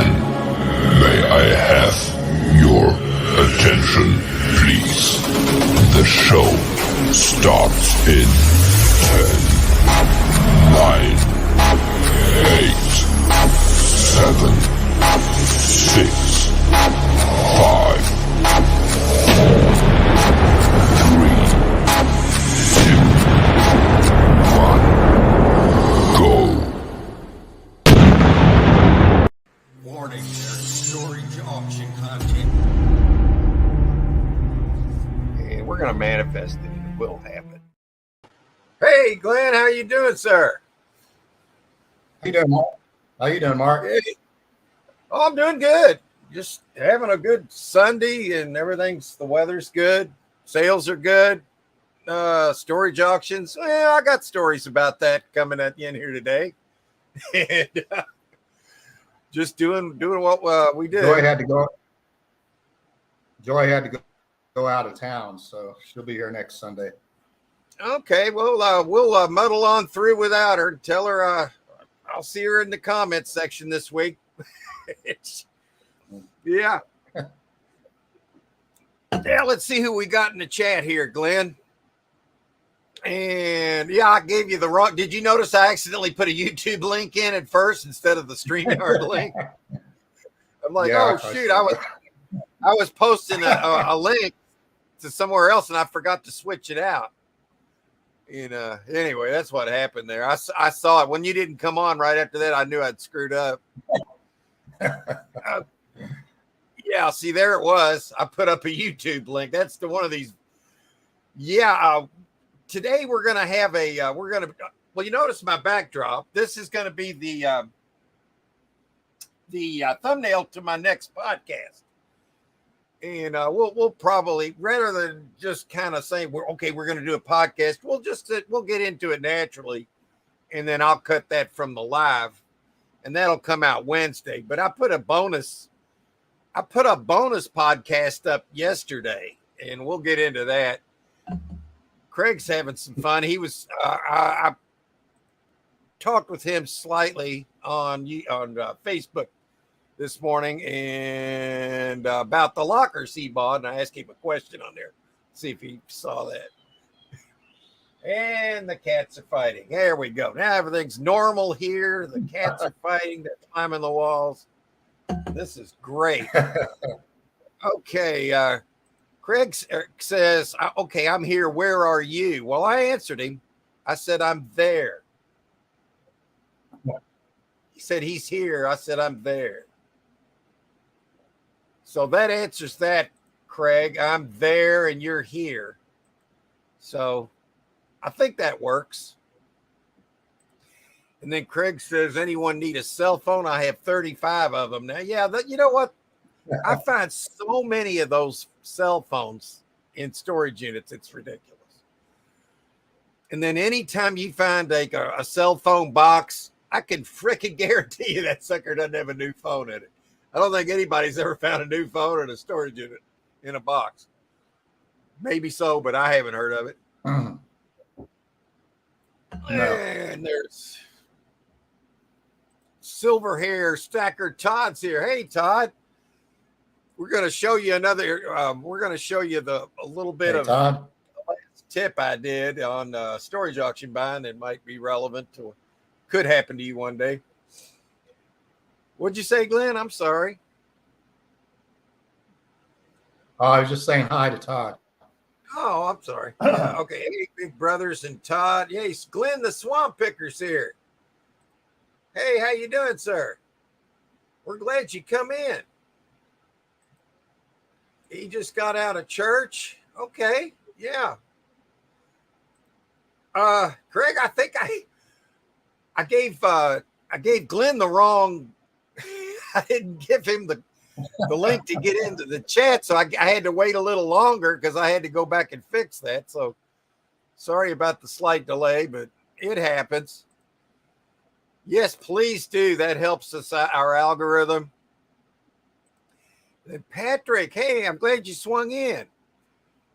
Gentlemen, may I have your attention, please? The show starts in 10, 9, 8, 7, 6, 5, 4, 3, 2, 1, go. Warning, there's storage auction content. And we're going to manifest it. It will happen. Hey, Glenn, how you doing, sir? How you doing, Mark? How you doing, Mark? Hey. Oh, I'm doing good. Just having a good Sunday, and the weather's good. Sales are good. Storage auctions. Well, I got stories about that coming at the end here today. And just doing what we did. Joy had to go out of town, so she'll be here next Sunday. Okay, well, we'll muddle on through without her. Tell her I'll see her in the comments section this week. Yeah. Yeah, let's see who we got in the chat here, Glenn. And yeah, I gave you the wrong. Did you notice I accidentally put a YouTube link in at first instead of the StreamYard link? I'm like, Yeah, oh shoot, I was posting a link to somewhere else and I forgot to switch it out. And anyway, that's what happened there. I saw it when you didn't come on right after that. I knew I'd screwed up. Yeah, see, there it was. I put up a YouTube link. That's the one of these. Yeah, today we're gonna have well, you notice my backdrop. This is gonna be the thumbnail to my next podcast. And we'll probably, rather than just kind of saying we're going to do a podcast, we'll get into it naturally, and then I'll cut that from the live, and that'll come out Wednesday. But I put a bonus podcast up yesterday, and we'll get into that. Craig's having some fun. He was I talked with him slightly on Facebook this morning and about the lockers he bought, and I asked him a question on there, see if he saw that. And the cats are fighting. There we go. Now everything's normal here. The cats are fighting. They're climbing the walls. This is great. Okay. Craig says, okay, I'm here. Where are you? Well, I answered him. I said, I'm there. He said, he's here. I said, I'm there. So that answers that, Craig. I'm there and you're here. So I think that works. And then Craig says, anyone need a cell phone? I have 35 of them now. Yeah, you know what? I find so many of those cell phones in storage units. It's ridiculous. And then anytime you find a cell phone box, I can freaking guarantee you that sucker doesn't have a new phone in it. I don't think anybody's ever found a new phone in a storage unit in a box. Maybe so, but I haven't heard of it. No. And there's silver hair stacker Todd's here. Hey, Todd. We're going to show you we're going to show you a little bit of Todd. the last tip I did on storage auction buying that might be relevant to, could happen to you one day. What'd you say, Glenn? I'm sorry. Oh, I was just saying hi to Todd. Oh, I'm sorry. Okay. Hey, Big Brothers and Todd. Hey, Glenn, the Swamp Picker's here. Hey, how you doing, sir? We're glad you come in. He just got out of church. Okay. Yeah. Craig, I think I gave Glenn the wrong. I didn't give him the link to get into the chat, so I had to wait a little longer because I had to go back and fix that. So sorry about the slight delay, but it happens. Yes, please do. That helps us, our algorithm. And Patrick, hey, I'm glad you swung in.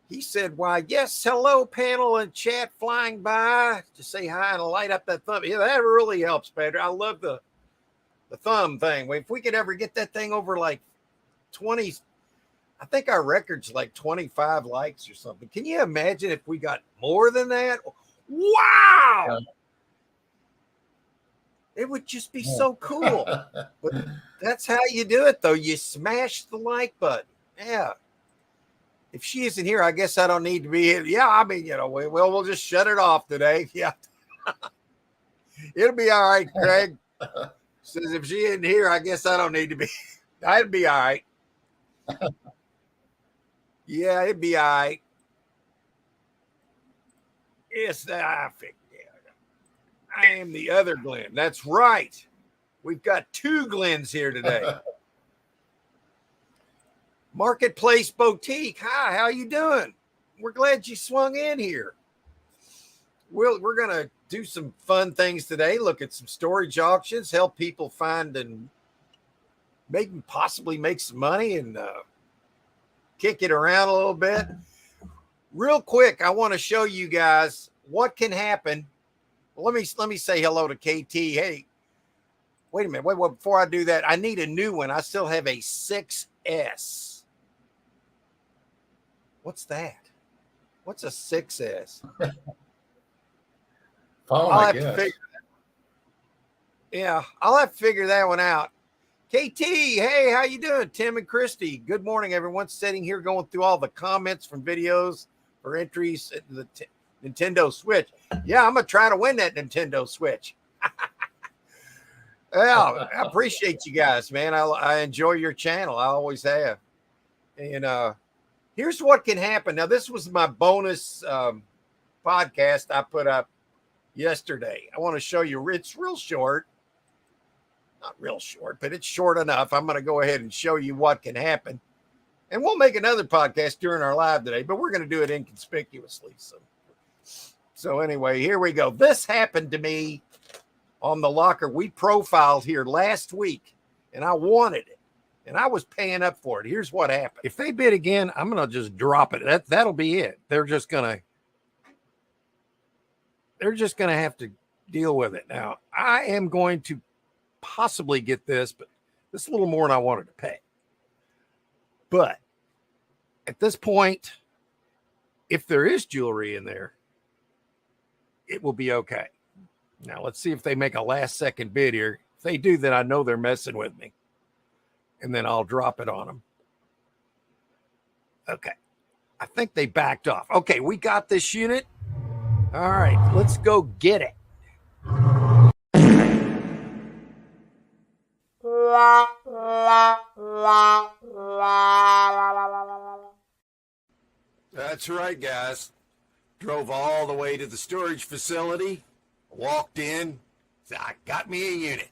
He said, why, yes, hello, panel and chat flying by to say hi and light up that thumb. Yeah, that really helps, Patrick. I love the thumb thing. If we could ever get that thing over like 20, I think our record's like 25 likes or something. Can you imagine if we got more than that? Wow. It would just be so cool. But that's how you do it, though. You smash the like button. Yeah. If she isn't here, I guess I don't need to be here. Yeah, I mean, we'll just shut it off today. Yeah. It'll be all right, Craig. Says if she isn't here, I guess I don't need to be. I'd be all right. Yeah, it'd be all right. Yes, I think. I am the other Glenn. That's right. We've got two Glens here today. Marketplace Boutique. Hi, how you doing? We're glad you swung in here. We're going to do some fun things today. Look at some storage auctions, help people find and maybe possibly make some money and kick it around a little bit. Real quick, I want to show you guys what can happen. Let me say hello to KT. Hey, wait a minute. Wait, before I do that, I need a new one. I still have a 6S. What's that? What's a 6S? Phone, I'll I have guess. to figure that. Yeah, I'll have to figure that one out. KT, hey, how you doing? Tim and Christy. Good morning, everyone. Sitting here going through all the comments from videos for entries at the Nintendo Switch. Yeah, I'm going to try to win that Nintendo Switch. Well, I appreciate you guys, man. I enjoy your channel. I always have. And here's what can happen. Now, this was my bonus podcast I put up yesterday. I want to show you. It's real short. Not real short, but it's short enough. I'm going to go ahead and show you what can happen. And we'll make another podcast during our live today, but we're going to do it inconspicuously. So anyway, here we go. This happened to me on the locker. We profiled here last week, and I wanted it, and I was paying up for it. Here's what happened. If they bid again, I'm going to just drop it. That'll be it. They're just going to have to deal with it. Now, I am going to possibly get this, but this is a little more than I wanted to pay. But at this point, if there is jewelry in there, it will be okay. Now, let's see if they make a last second bid here. If they do, then I know they're messing with me. And then I'll drop it on them. Okay. I think they backed off. Okay, we got this unit. All right, let's go get it. That's right, guys. Drove all the way to the storage facility, walked in, said, I got me a unit.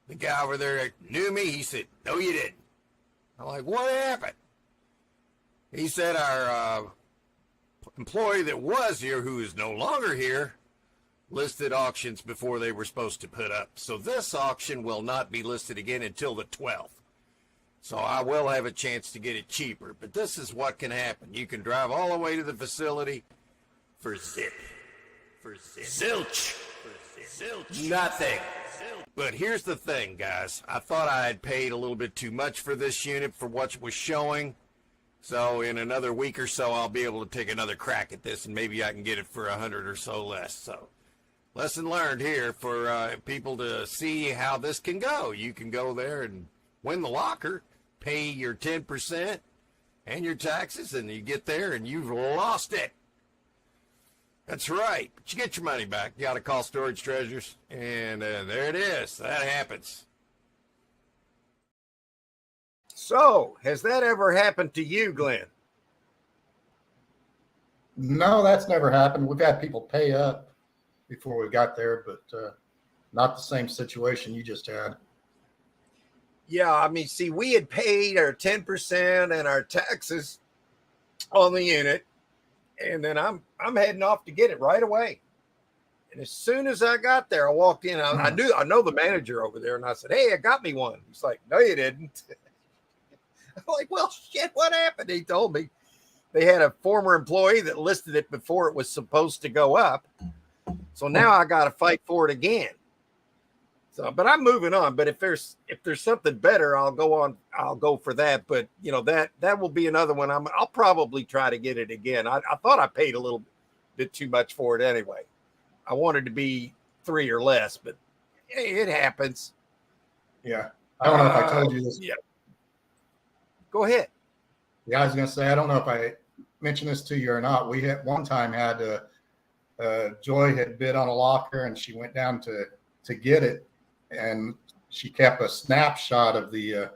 The guy over there knew me. He said, no, you didn't. I'm like, what happened? He said, our employee that was here, who is no longer here, listed auctions before they were supposed to put up. So this auction will not be listed again until the 12th. So I will have a chance to get it cheaper. But this is what can happen. You can drive all the way to the facility for zip. For zilch. For zilch. Nothing. But here's the thing, guys. I thought I had paid a little bit too much for this unit for what was showing. So in another week or so, I'll be able to take another crack at this, and maybe I can get it for 100 or so less. So lesson learned here for people to see how this can go. You can go there and win the locker, pay your 10% and your taxes, and you get there and you've lost it. That's right. But you get your money back. You got to call Storage Treasures, and there it is. That happens. So, has that ever happened to you, Glenn? No, that's never happened. We've had people pay up before we got there, but not the same situation you just had. Yeah, I mean, see, we had paid our 10% and our taxes on the unit, and then I'm heading off to get it right away. And as soon as I got there, I walked in. I know the manager over there, and I said, "Hey, I got me one." He's like, "No, you didn't." I'm like, "Well, shit, what happened?" He told me they had a former employee that listed it before it was supposed to go up, so now I got to fight for it again. So, but I'm moving on. But if there's something better, I'll go on. I'll go for that. But you know that will be another one. I'll probably try to get it again. I thought I paid a little bit too much for it anyway. I wanted to be 3 or less, but hey, it happens. Yeah. I don't know if I told you this. Yeah. Go ahead. Yeah, I was going to say, I don't know if I mentioned this to you or not. We had one time had Joy had bid on a locker, and she went down to get it, and she kept a snapshot of the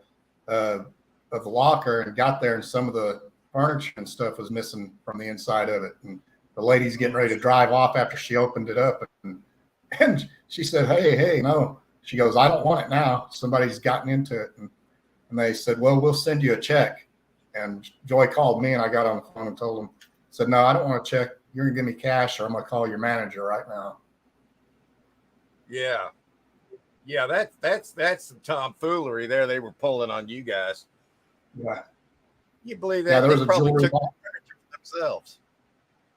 locker and got there, and some of the furniture and stuff was missing from the inside of it. And the lady's getting ready to drive off after she opened it up, and she said, "Hey, no." She goes, "I don't want it now. Somebody's gotten into it." And they said, "Well, we'll send you a check." And Joy called me, and I got on the phone and told him, said, "No, I don't want a check. You're going to give me cash, or I'm going to call your manager right now." Yeah. Yeah, that's some tomfoolery there. They were pulling on you guys. Yeah. You believe that? Yeah, there was They a probably jewelry took box. the furniture for themselves.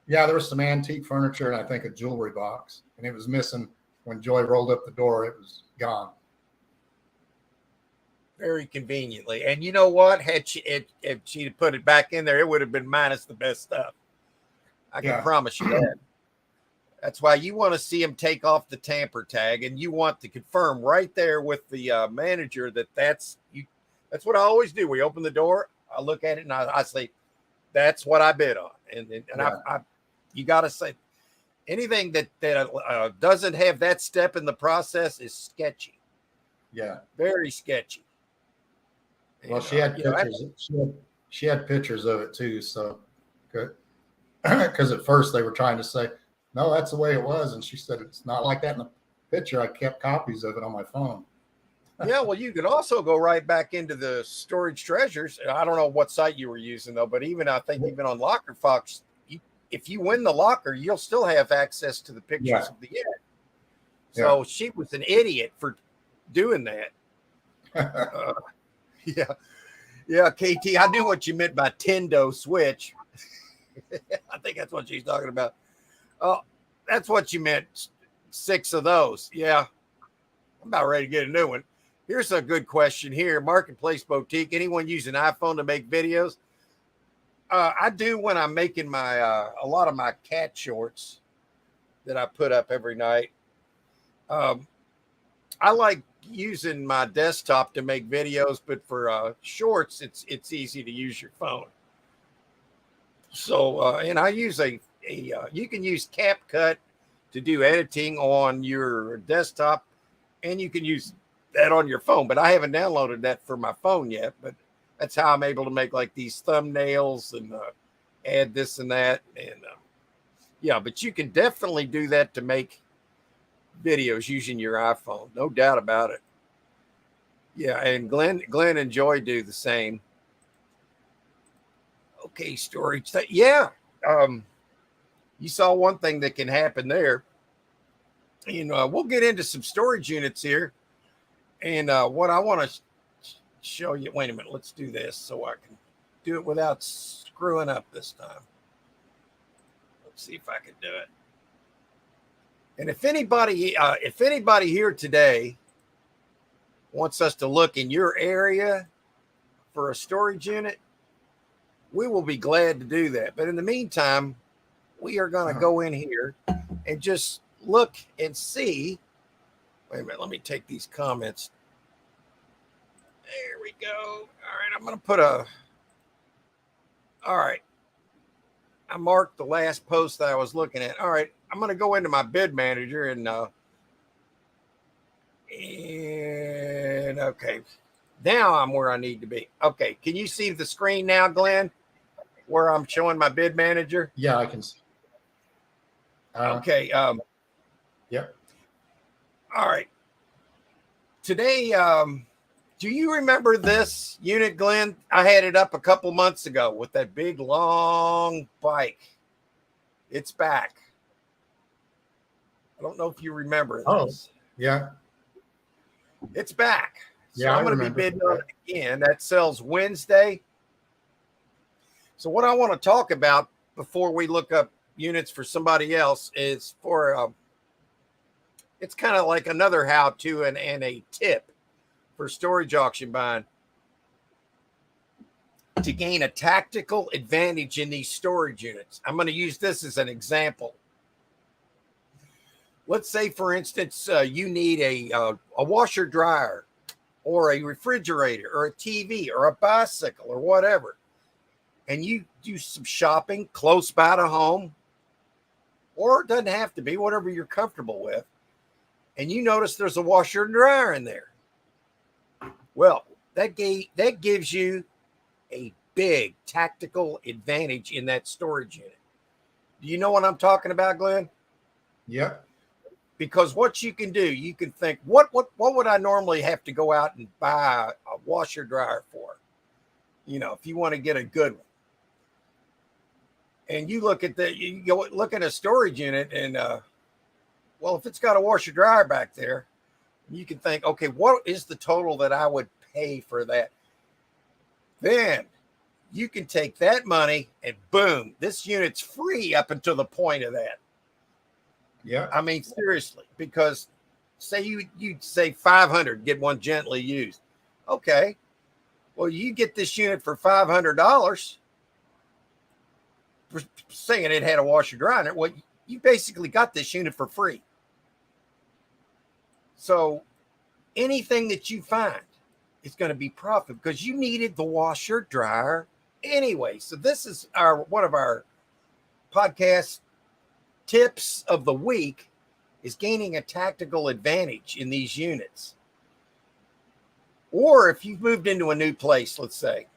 Yeah, there was some antique furniture and I think a jewelry box, and it was missing. When Joy rolled up the door, it was gone. Very conveniently. And you know what? Had she if she'd put it back in there, it would have been minus the best stuff. I can promise you that. That's why you want to see him take off the tamper tag, and you want to confirm right there with the manager that's you. That's what I always do. We open the door, I look at it, and I say, "That's what I bid on." And I you got to say anything that doesn't have that step in the process is sketchy. Yeah, very sketchy. Well, she had pictures. She had pictures of it too. So good, because at first they were trying to say, "No, that's the way it was," and she said, "It's not like that in the picture. I kept copies of it on my phone." Yeah, well, you could also go right back into the storage treasures. I don't know what site you were using though, but I think even on Locker Fox, if you win the locker, you'll still have access to the pictures of the year. So she was an idiot for doing that. Yeah, KT, I knew what you meant by Tendo Switch. I think that's what she's talking about. Oh, that's what you meant. 6 of those. Yeah, I'm about ready to get a new one. Here's a good question here. Marketplace Boutique. Anyone use an iPhone to make videos? I do when I'm making my a lot of my cat shorts that I put up every night. I like using my desktop to make videos, but for shorts, it's easy to use your phone. So, and I use you can use CapCut to do editing on your desktop, and you can use that on your phone, but I haven't downloaded that for my phone yet, but that's how I'm able to make like these thumbnails and add this and that. And yeah, but you can definitely do that to make videos using your iPhone. No doubt about it. Yeah. And Glenn and Joy do the same. Okay. Storage. Yeah. You saw one thing that can happen there. You know, we'll get into some storage units here. And what I want to show you, wait a minute, let's do this so I can do it without screwing up this time. Let's see if I can do it. And if anybody here today wants us to look in your area for a storage unit, we will be glad to do that. But in the meantime, we are going to go in here and just look and see. Wait a minute, let me take these comments. There we go. All right, I'm going to put all right. I marked the last post that I was looking at. All right, I'm going to go into my bid manager and okay. Now I'm where I need to be. Okay, can you see the screen now, Glenn, where I'm showing my bid manager? Yeah, I can see. Okay. Yep. All right. Today, do you remember this unit, Glenn? I had it up a couple months ago with that big, long bike. It's back. I don't know if you remember this. Oh, yeah. It's back. So Yeah, I'm going to be bidding on it again. That sells Wednesday. So what I want to talk about before we look up units for somebody else is it's kind of like another how-to and a tip for storage auction buying to gain a tactical advantage in these storage units. I'm going to use this as an example. Let's say, for instance, you need a washer dryer or a refrigerator or a TV or a bicycle or whatever, and you do some shopping close by to home, or it doesn't have to be, whatever you're comfortable with, and you notice there's a washer and dryer in there. Well, that gives you a big tactical advantage in that storage unit. Do you know what I'm talking about, Glenn? Yep. Because what you can do, you can think, what would I normally have to go out and buy a washer dryer for? You know, if you want to get a good one. And you look at you go look at a storage unit, and well, if it's got a washer dryer back there, you can think, okay, what is the total that I would pay for that? Then you can take that money and boom, this unit's free up until the point of that. Yeah. I mean, seriously, because say you'd say 500, get one gently used. Okay. Well, you get this unit for $500 for saying it had a washer dryer in it. Well, you basically got this unit for free. So anything that you find is going to be profit because you needed the washer dryer anyway. So this is one of our podcast tips of the week is gaining a tactical advantage in these units. Or if you've moved into a new place, let's say,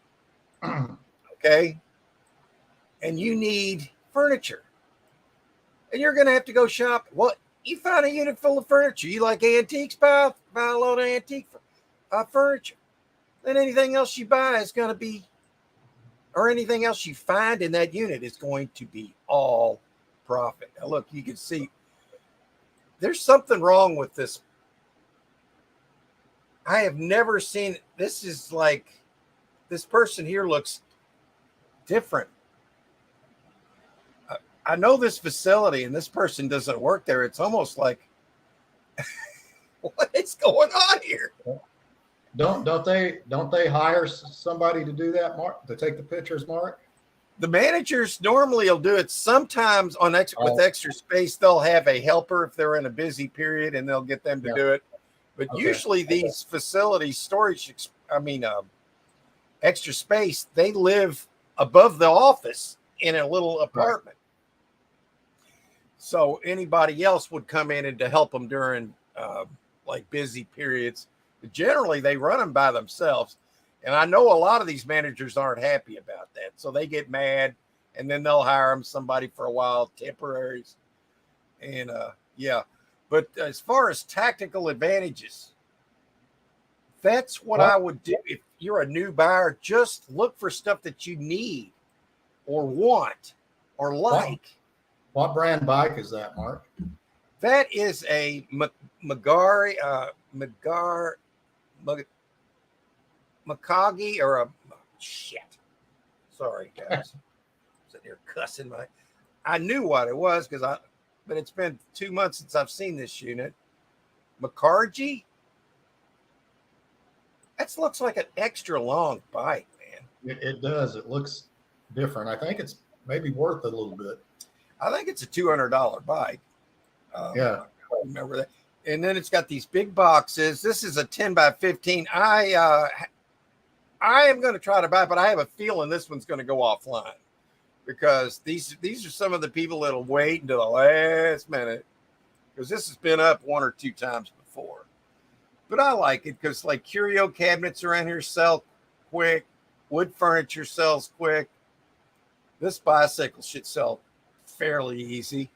okay, and you need furniture and you're going to have to go shop. Well, you find a unit full of furniture. You like antiques, buy a load of antique furniture. Then anything else you buy is going to be, or anything else you find in that unit is going to be all profit. Now, look, you can see there's something wrong with this. I have never seen, this is like, this person here looks different. I know this facility and this person doesn't work there. It's almost like, what is going on here? Don't they hire somebody to do that, Mark, to take the pictures, Mark? The managers normally will do it. Sometimes with extra space, they'll have a helper if they're in a busy period and they'll get them to do it. But usually these facilities, extra space, they live above the office in a little apartment. Right. So anybody else would come in and to help them during like busy periods. But generally, they run them by themselves. And I know a lot of these managers aren't happy about that. So they get mad and then they'll hire them somebody for a while, temporaries. And yeah. But as far as tactical advantages, that's what I would do. If you're a new buyer, just look for stuff that you need or want or like. What brand bike is that, Mark? That is a Mikagi or a shit. Sorry, guys. Sitting here cussing I knew what it was but it's been 2 months since I've seen this unit. Mikagi? That looks like an extra long bike, man. It does. It looks different. I think it's maybe worth a little bit. I think it's a $200 bike. Yeah. I remember that. And then it's got these big boxes. This is a 10 by 15. I am going to try to buy it, but I have a feeling this one's going to go offline because these are some of the people that'll wait until the last minute because this has been up 1 or 2 times before. But I like it because like curio cabinets around here sell quick. Wood furniture sells quick. This bicycle should sell fairly easy.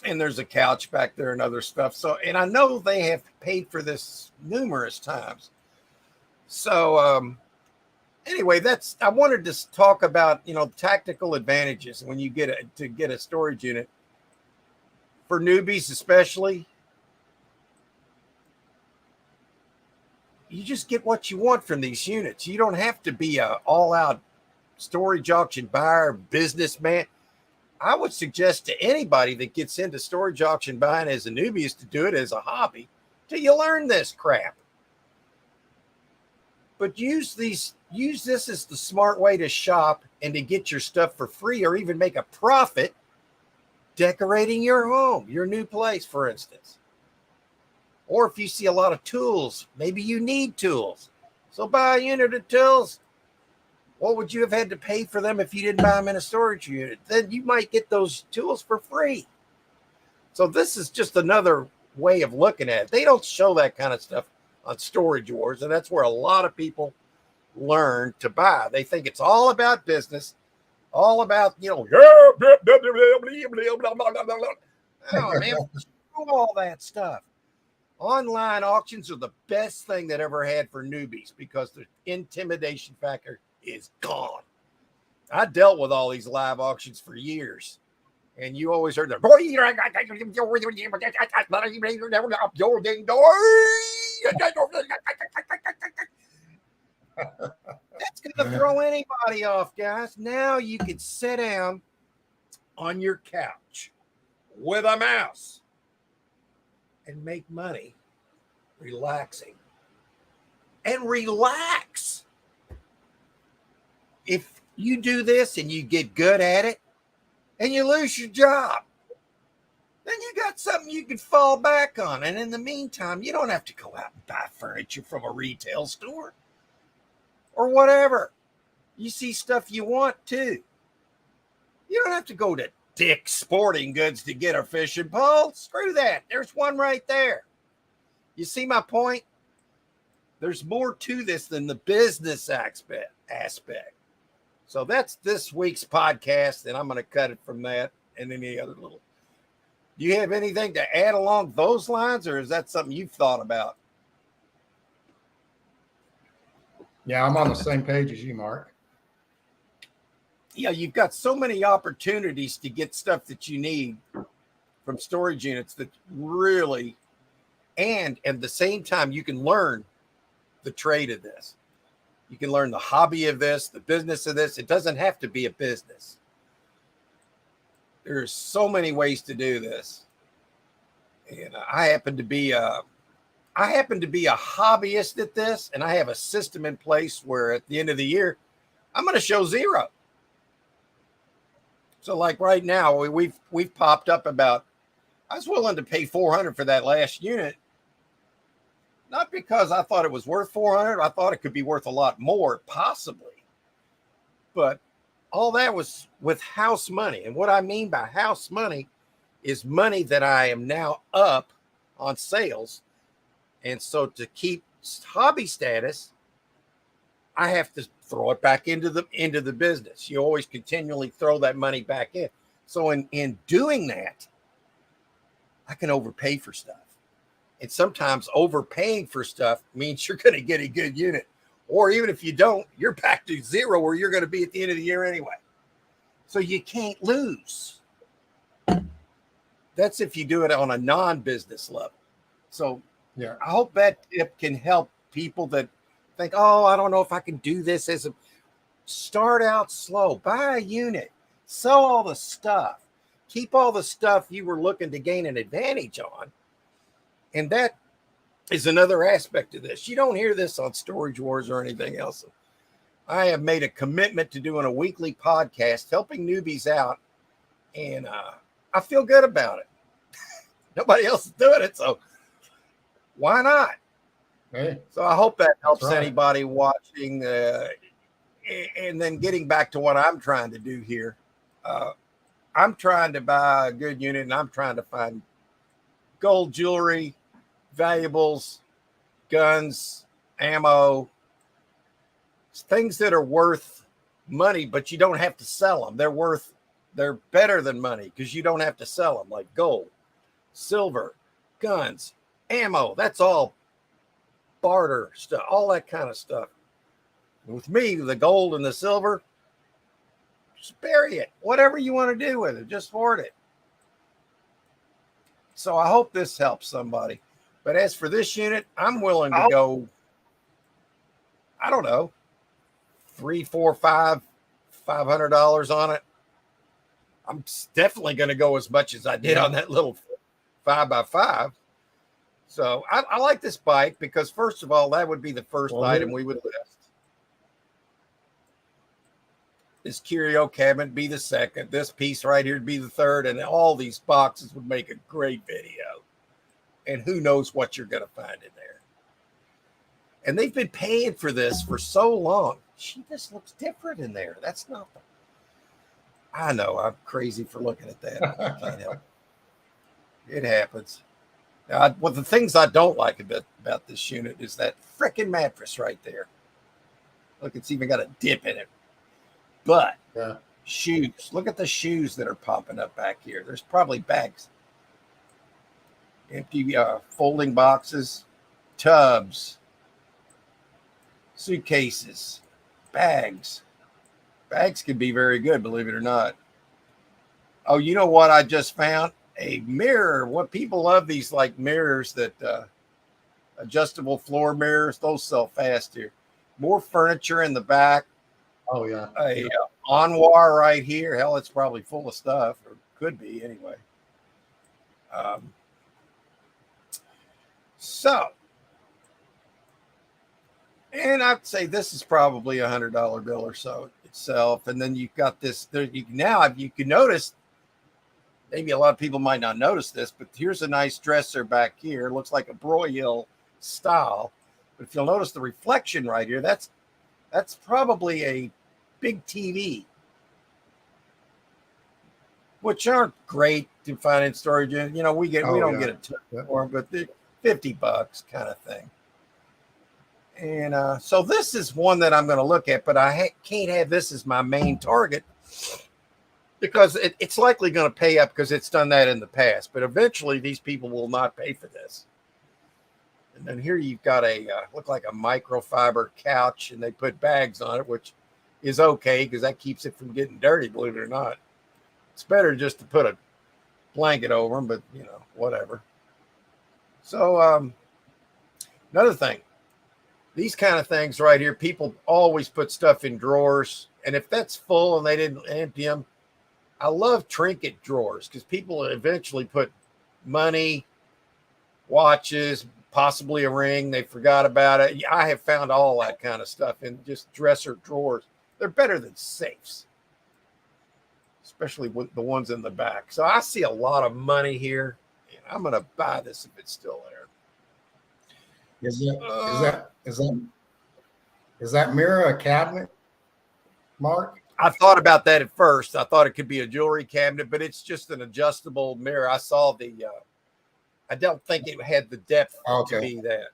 And there's a couch back there and other stuff. So, and I know they have paid for this numerous times. So, anyway, I wanted to talk about, tactical advantages when you get a storage unit for newbies, especially. You just get what you want from these units. You don't have to be a all-out storage auction buyer, businessman. I would suggest to anybody that gets into storage auction buying as a newbie is to do it as a hobby till you learn this crap. But use this as the smart way to shop and to get your stuff for free or even make a profit decorating your home, your new place, for instance. Or if you see a lot of tools, maybe you need tools. So buy a unit of tools. What would you have had to pay for them if you didn't buy them in a storage unit? Then you might get those tools for free. So this is just another way of looking at it. They don't show that kind of stuff on Storage Wars, and that's where a lot of people learn to buy. They think it's all about business, all about, oh man, screw all that stuff. Online auctions are the best thing that ever had for newbies because the intimidation factor is gone. I dealt with all these live auctions for years, and you always heard that. That's going to throw anybody off, guys. Now you can sit down on your couch with a mouse and make money relaxing. And relax. If you do this and you get good at it and you lose your job, then you got something you can fall back on. And in the meantime, you don't have to go out and buy furniture from a retail store or whatever. You see stuff you want too. You don't have to go to Dick's Sporting Goods to get a fishing pole. Screw that. There's one right there. You see my point? There's more to this than the business aspect. So that's this week's podcast, and I'm going to cut it from that and any other little. Do you have anything to add along those lines, or is that something you've thought about? Yeah, I'm on the same page as you, Mark. Yeah, you've got so many opportunities to get stuff that you need from storage units that really, and at the same time, you can learn the trade of this. You can learn the hobby of this, the business of this. It doesn't have to be a business. There's so many ways to do this. And I happen to be a hobbyist at this, and I have a system in place where at the end of the year, I'm going to show zero. So like right now, we've popped up about, I was willing to pay $400 for that last unit. Not because I thought it was worth $400. I thought it could be worth a lot more, possibly. But all that was with house money. And what I mean by house money is money that I am now up on sales. And so to keep hobby status, I have to throw it back into the business. You always continually throw that money back in. So in doing that, I can overpay for stuff. And sometimes overpaying for stuff means you're going to get a good unit. Or even if you don't, you're back to zero where you're going to be at the end of the year anyway. So you can't lose. That's if you do it on a non-business level. So Yeah. I hope that tip can help people that think, oh, I don't know if I can do this as a start out slow. Buy a unit. Sell all the stuff. Keep all the stuff you were looking to gain an advantage on. And that is another aspect of this. You don't hear this on Storage Wars or anything else. I have made a commitment to doing a weekly podcast, helping newbies out. And I feel good about it. Nobody else is doing it, so why not? Hey, So I hope that helps right. anybody watching. And then getting back to what I'm trying to do here. I'm trying to buy a good unit, and I'm trying to find gold jewelry, valuables, guns, ammo, things that are worth money, but you don't have to sell them. They're better than money because you don't have to sell them, like gold, silver, guns, ammo. That's all barter stuff, all that kind of stuff. With me, the gold and the silver, just bury it. Whatever you want to do with it, just hoard it. So I hope this helps somebody. But as for this unit, I'm willing to go, I don't know, $300, $400, $500 on it. I'm definitely going to go as much as I did on that little 5x5. So I like this bike because, first of all, that would be the first item we would list. This curio cabinet be the second. This piece right here would be the third. And all these boxes would make a great video. And who knows what you're going to find in there. And they've been paying for this for so long. This looks different in there. That's not. I know I'm crazy for looking at that. I can't help it. It happens. Now, one of the things I don't like about this unit is that freaking mattress right there. Look, it's even got a dip in it. But shoes. Look at the shoes that are popping up back here. There's probably bags. Empty folding boxes, tubs, suitcases, bags. Bags can be very good, believe it or not. Oh, you know what I just found? A mirror. What people love these like mirrors that adjustable floor mirrors. Those sell fast here. More furniture in the back. Oh yeah. A armoire right here. Hell, it's probably full of stuff, or could be anyway. And I'd say this is probably $100 bill or so itself. And then you've got this. You can notice. Maybe a lot of people might not notice this, but here's a nice dresser back here. It looks like a Broyhill style. But if you'll notice the reflection right here, that's probably a big TV, which aren't great to find in storage. You know, we don't get a ton for them, but they're $50 kind of thing. And so this is one that I'm going to look at, but I can't have this as my main target because it's likely going to pay up because it's done that in the past. But eventually these people will not pay for this. And then here you've got a look like a microfiber couch, and they put bags on it, which is okay because that keeps it from getting dirty, believe it or not. It's better just to put a blanket over them, but you know, whatever. So another thing, these kind of things right here, people always put stuff in drawers, and if that's full and they didn't empty them, I love trinket drawers because people eventually put money, watches, possibly a ring. They forgot about it. I have found all that kind of stuff in just dresser drawers. They're better than safes, especially with the ones in the back. So I see a lot of money here, and I'm going to buy this if it's still there. Is that mirror a cabinet, Mark? I thought about that at first. I thought it could be a jewelry cabinet, but it's just an adjustable mirror. I saw I don't think it had the depth to be that.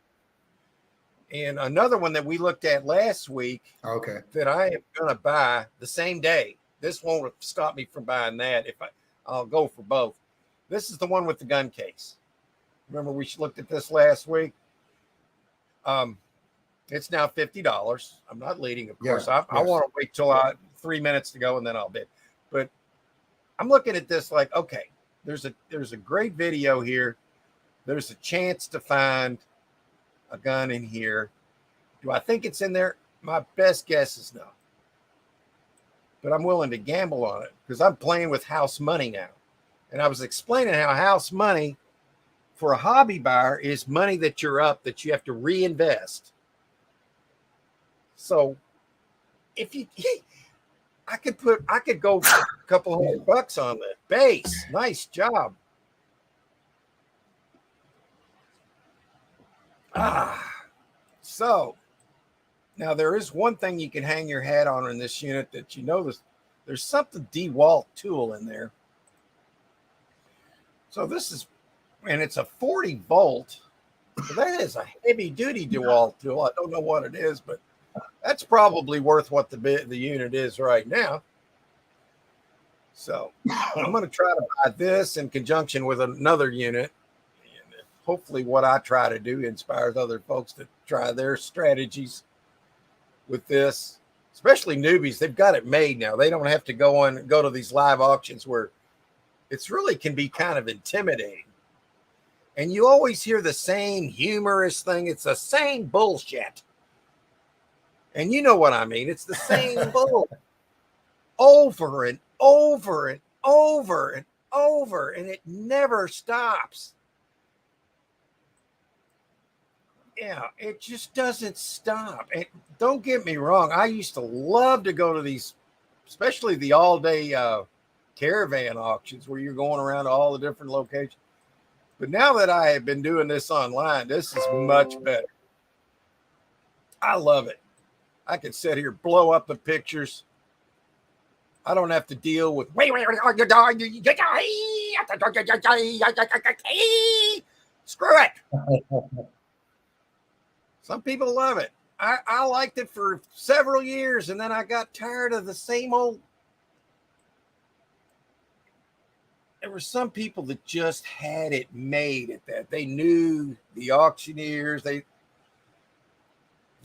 And another one that we looked at last week that I am going to buy the same day. This won't stop me from buying that. I'll go for both. This is the one with the gun case. Remember we looked at this last week? It's now $50. I'm not leading, of course. I want to wait till 3 minutes to go and then I'll bid. But I'm looking at this like, okay, there's a great video here. There's a chance to find a gun in here. Do I think it's in there? My best guess is no. But I'm willing to gamble on it because I'm playing with house money now. And I was explaining how house money for a hobby buyer is money that you're up that you have to reinvest. So I could go a couple $100 on the base. Nice job. So now there is one thing you can hang your hat on in this unit that you know there's something DeWalt tool in there. So this is, and it's a 40 volt. So that is a heavy duty DeWalt tool. I don't know what it is, but that's probably worth what the unit is right now. So I'm going to try to buy this in conjunction with another unit. Hopefully what I try to do inspires other folks to try their strategies with this, especially newbies. They've got it made now. They don't have to go to these live auctions where it's really can be kind of intimidating. And you always hear the same humorous thing. It's the same bullshit. And you know what I mean. It's the same bull over and over and over and over, and it never stops. Yeah, it just doesn't stop. And don't get me wrong, I used to love to go to these, especially the all-day caravan auctions where you're going around to all the different locations. But now that I have been doing this online, this is much better. I love it. I can sit here, blow up the pictures. I don't have to deal with screw it. Some people love it. I liked it for several years, and then I got tired of the same old. There were some people that just had it made at that. They knew the auctioneers. There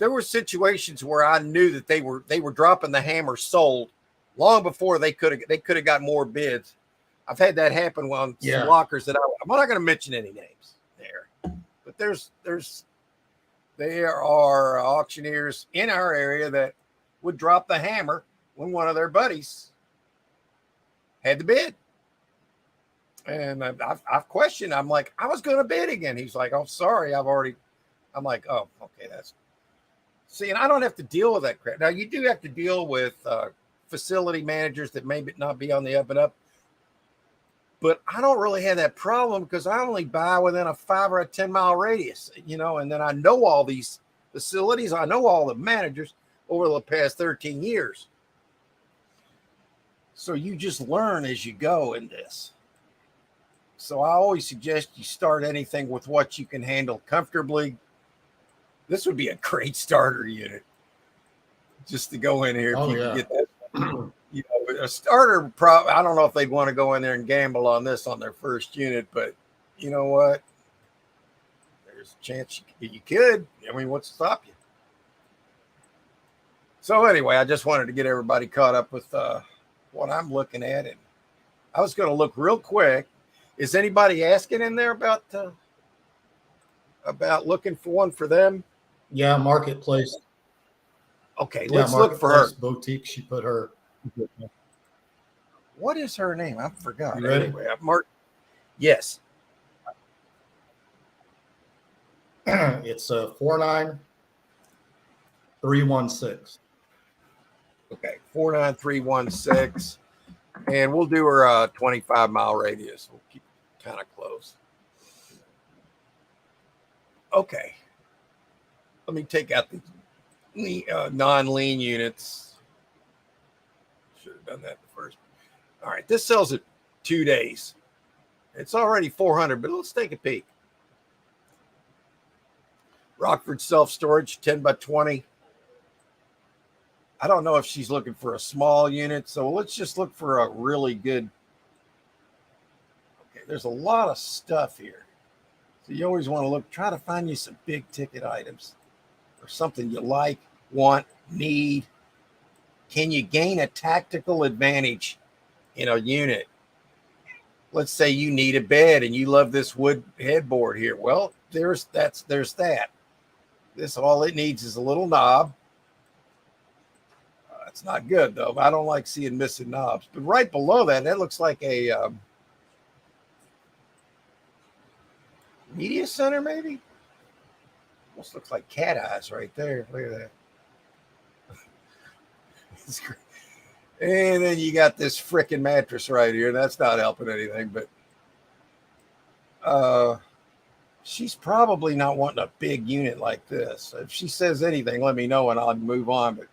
were situations where I knew that they were dropping the hammer sold long before they could have got more bids. I've had that happen on some lockers that I'm not going to mention any names there, but there are auctioneers in our area that would drop the hammer when one of their buddies had the bid. And I've questioned. I'm like, I was going to bid again. He's like, oh, sorry, I'm like, oh, okay, see, and I don't have to deal with that crap. Now, you do have to deal with facility managers that may not be on the up and up. But I don't really have that problem because I only buy within a 5 or a 10 mile radius, and then I know all these facilities. I know all the managers over the past 13 years. So you just learn as you go in this. So I always suggest you start anything with what you can handle comfortably. This would be a great starter unit just to go in here. Get that. A starter I don't know if they'd want to go in there and gamble on this on their first unit, but you know what? There's a chance you could. I mean, what's to stop you? So anyway, I just wanted to get everybody caught up with what I'm looking at, and I was going to look real quick. Is anybody asking in there about looking for one for them? Yeah, Marketplace. Okay, let's look for her. Boutique. She put her. What is her name? I forgot. You ready? Anyway, yes. It's 49316. Okay, 49316. And we'll do her 25-mile radius. We'll keep it kind of close. Okay. Let me take out the non-lean units. Should have done that first. All right, this sells at 2 days. It's already 400, but let's take a peek. Rockford self-storage, 10 by 20. I don't know if she's looking for a small unit, so let's just look for a really good. Okay, there's a lot of stuff here. So you always want to try to find you some big ticket items or something you like, want, need. Can you gain a tactical advantage in a unit? Let's say you need a bed and you love this wood headboard here. Well, there's that. This, all it needs is a little knob. It's not good though. I don't like seeing missing knobs. But right below that looks like a media center, maybe. Almost looks like cat eyes right there. Look at that. And then you got this freaking mattress right here. That's not helping anything, but she's probably not wanting a big unit like this. If she says anything, let me know and I'll move on. But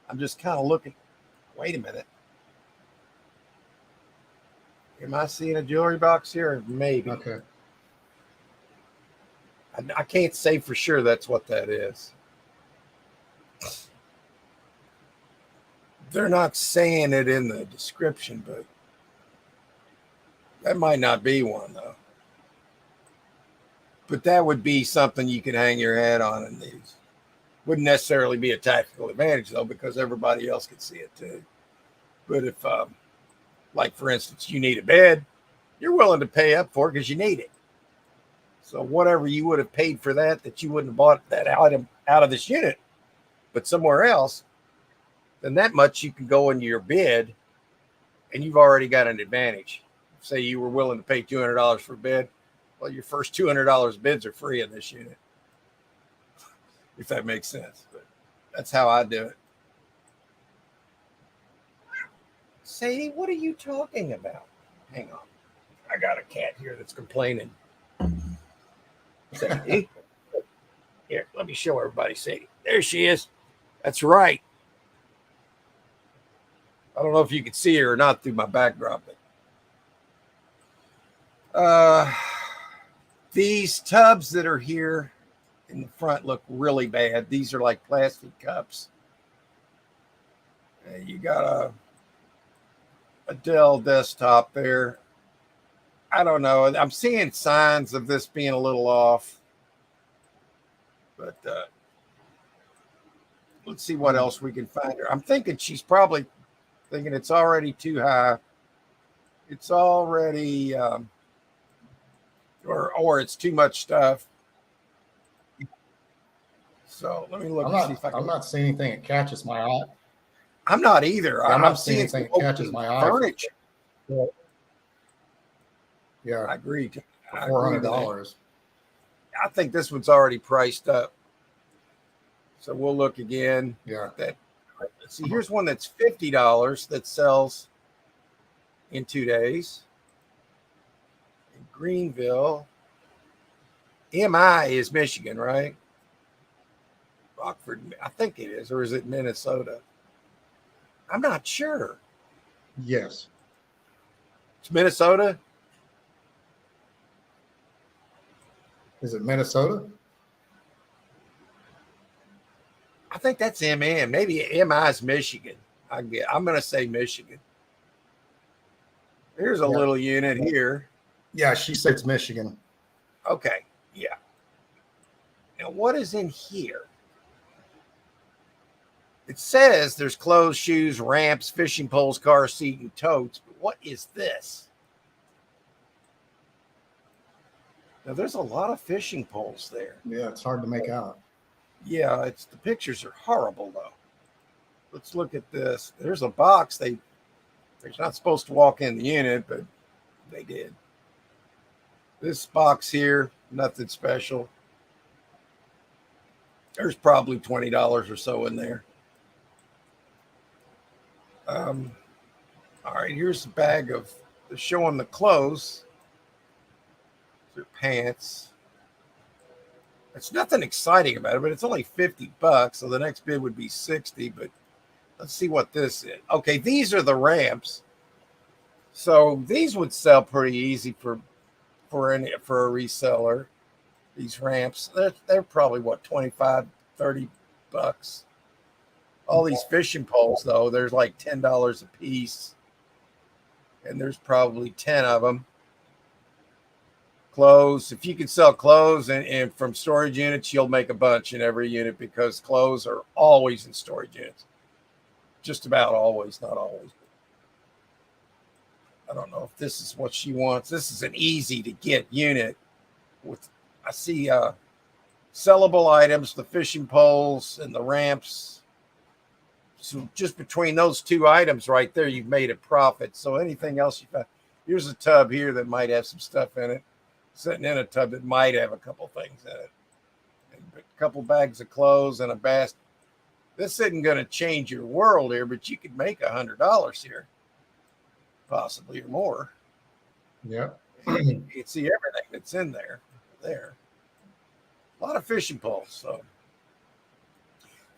I'm just kind of looking. Wait a minute. Am I seeing a jewelry box here? Maybe. Okay. I can't say for sure that's what that is. They're not saying it in the description, but that might not be one, though. But that would be something you could hang your hat on in these. Wouldn't necessarily be a tactical advantage, though, because everybody else could see it, too. But if, like, for instance, you need a bed, you're willing to pay up for it because you need it. So whatever you would have paid for that you wouldn't have bought that item out of this unit, but somewhere else, then that much you can go into your bid and you've already got an advantage. Say you were willing to pay $200 for a bid. Well, your first $200 bids are free in this unit, if that makes sense. But that's how I do it. Sadie, what are you talking about? Hang on. I got a cat here that's complaining. Sadie. Here, let me show everybody Sadie. There she is. That's right. I don't know if you can see her or not through my backdrop. But, these tubs that are here in the front look really bad. These are like plastic cups. You got a Dell desktop there. I don't know. I'm seeing signs of this being a little off. But let's see what else we can find her. I'm thinking she's probably thinking it's already too high. It's already, or it's too much stuff. So let me look and see if I can. I'm not seeing anything that catches my eye. I'm not either. I'm not seeing anything that catches my eye. Furniture. Yeah, I agree. $400. I think this one's already priced up. So we'll look again. Yeah. Let's see, here's one that's $50 that sells in 2 days. In Greenville. MI is Michigan, right? Rockford, I think it is, or is it Minnesota? I'm not sure. Yes. It's Minnesota? Is it Minnesota? I think that's MN. Maybe MI is Michigan. I'm going to say Michigan. Here's a little unit here. Yeah, she said it's Michigan. Okay. Yeah. Now, what is in here? It says there's clothes, shoes, ramps, fishing poles, car seat, and totes. But what is this? Now, there's a lot of fishing poles there. Yeah, it's hard to make out. Yeah, the pictures are horrible, though. Let's look at this. There's a box. They're not supposed to walk in the unit, but they did. This box here, nothing special. There's probably $20 or so in there. All right, here's a bag of showing the clothes. Their pants. It's nothing exciting about it, but it's only $50. So the next bid would be 60. But let's see what this is. Okay, these are the ramps. So these would sell pretty easy for a reseller. These ramps, they're probably what, $25, $30. All these fishing poles, though, there's like $10 a piece, and there's probably 10 of them. Clothes, if you can sell clothes and from storage units, you'll make a bunch in every unit because clothes are always in storage units. Just about always, not always. I don't know if this is what she wants. This is an easy to get unit with, I see sellable items, the fishing poles and the ramps. So just between those two items right there, you've made a profit. So anything else you find, here's a tub here that might have some stuff in it. Sitting in a tub that might have a couple things in it. And a couple bags of clothes and a basket. This isn't going to change your world here, but you could make $100 here. Possibly or more. Yeah. You can see everything that's in there. There. A lot of fishing poles. So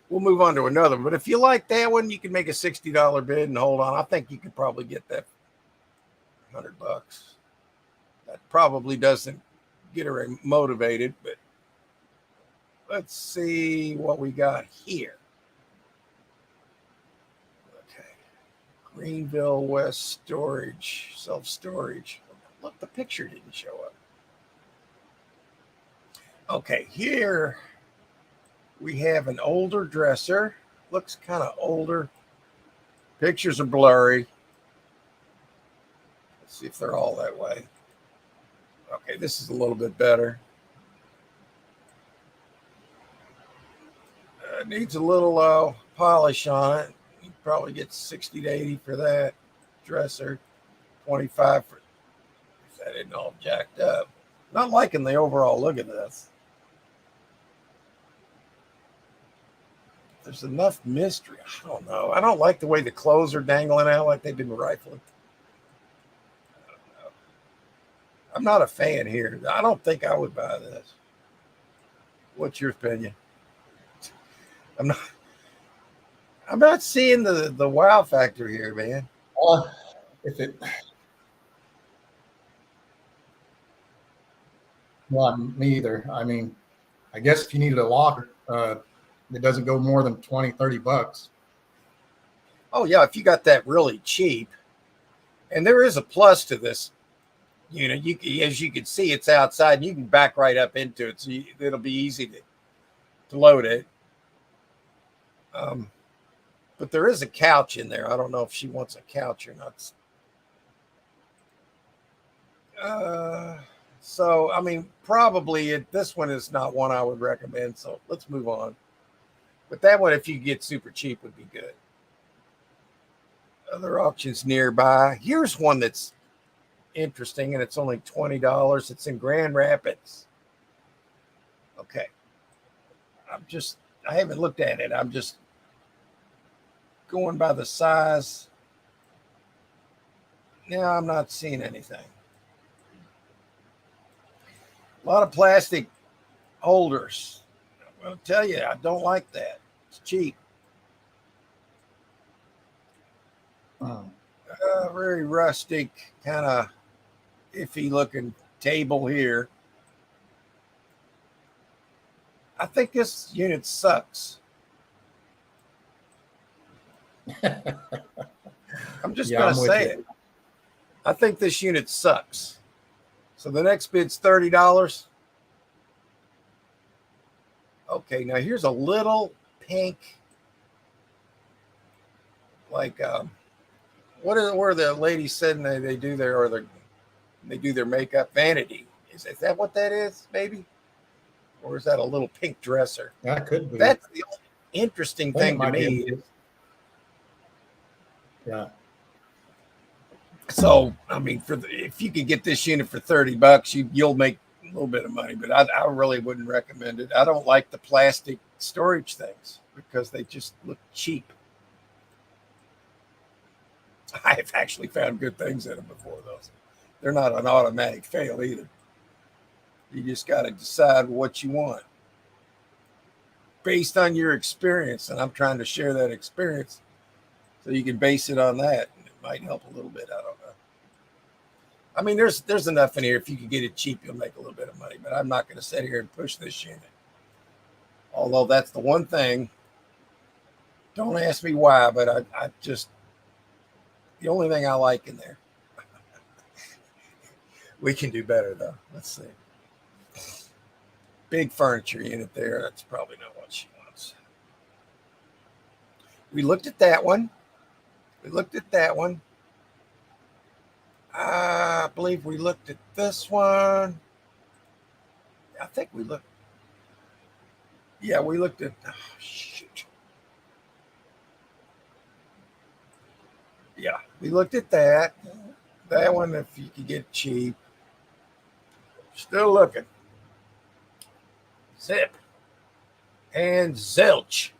we'll move on to another one. But if you like that one, you can make a $60 bid and hold on. I think you could probably get that $100. That probably doesn't get her motivated, but let's see what we got here. Okay. Greenville West Storage, self-storage. Look, the picture didn't show up. Okay, here we have an older dresser. Looks kind of older. Pictures are blurry. Let's see if they're all that way. Okay, this is a little bit better. Needs a little polish on it. You probably get 60 to 80 for that. dresser, 25 for that isn't all jacked up. Not liking the overall look of this. There's enough mystery. I don't know. I don't like the way the clothes are dangling out like they've been rifling. I don't know. I'm not a fan here. I don't think I would buy this. What's your opinion? I'm not seeing the wow factor here, man. If it, well, me either. I mean, I guess if you needed a locker, it doesn't go more than 20, 30 bucks. Oh yeah, if you got that really cheap, and there is a plus to this unit. As you can see, it's outside, and you can back right up into it, so it'll be easy to load it. But there is a couch in there. I don't know if she wants a couch or not. So I mean, probably this one is not one I would recommend. So let's move on. But that one, if you get super cheap, would be good. Other auctions nearby. Here's one that's interesting, and it's only $20. It's in Grand Rapids. Okay. I haven't looked at it. I'm just going by the size. No, I'm not seeing anything. A lot of plastic holders. I'll tell you, I don't like that. It's cheap. Very rustic, kind of iffy looking table here. I think this unit sucks. I'm just going to say it. I think this unit sucks. So the next bid's $30. Okay, now here's a little pink, like where the ladies said they do their makeup, vanity. Is that what that is, maybe? Or is that a little pink dresser? That could be. That's the only interesting thing to me. Yeah. So I mean, if you could get this unit for $30, you'll make a little bit of money. But I really wouldn't recommend it. I don't like the plastic storage things because they just look cheap. I've actually found good things in them before, those. They're not an automatic fail either. You just got to decide what you want based on your experience. And I'm trying to share that experience so you can base it on that. And it might help a little bit. I don't know. I mean, there's enough in here. If you can get it cheap, you'll make a little bit of money. But I'm not going to sit here and push this unit. Although that's the one thing. Don't ask me why, but I just, the only thing I like in there. We can do better, though. Let's see. Big furniture unit there. That's probably not what she wants. We looked at that one. I believe we looked at this one. I think we looked. Yeah, we looked at. Oh, shoot. Yeah, we looked at that. That one, if you could get cheap. Still looking. Zip and zilch.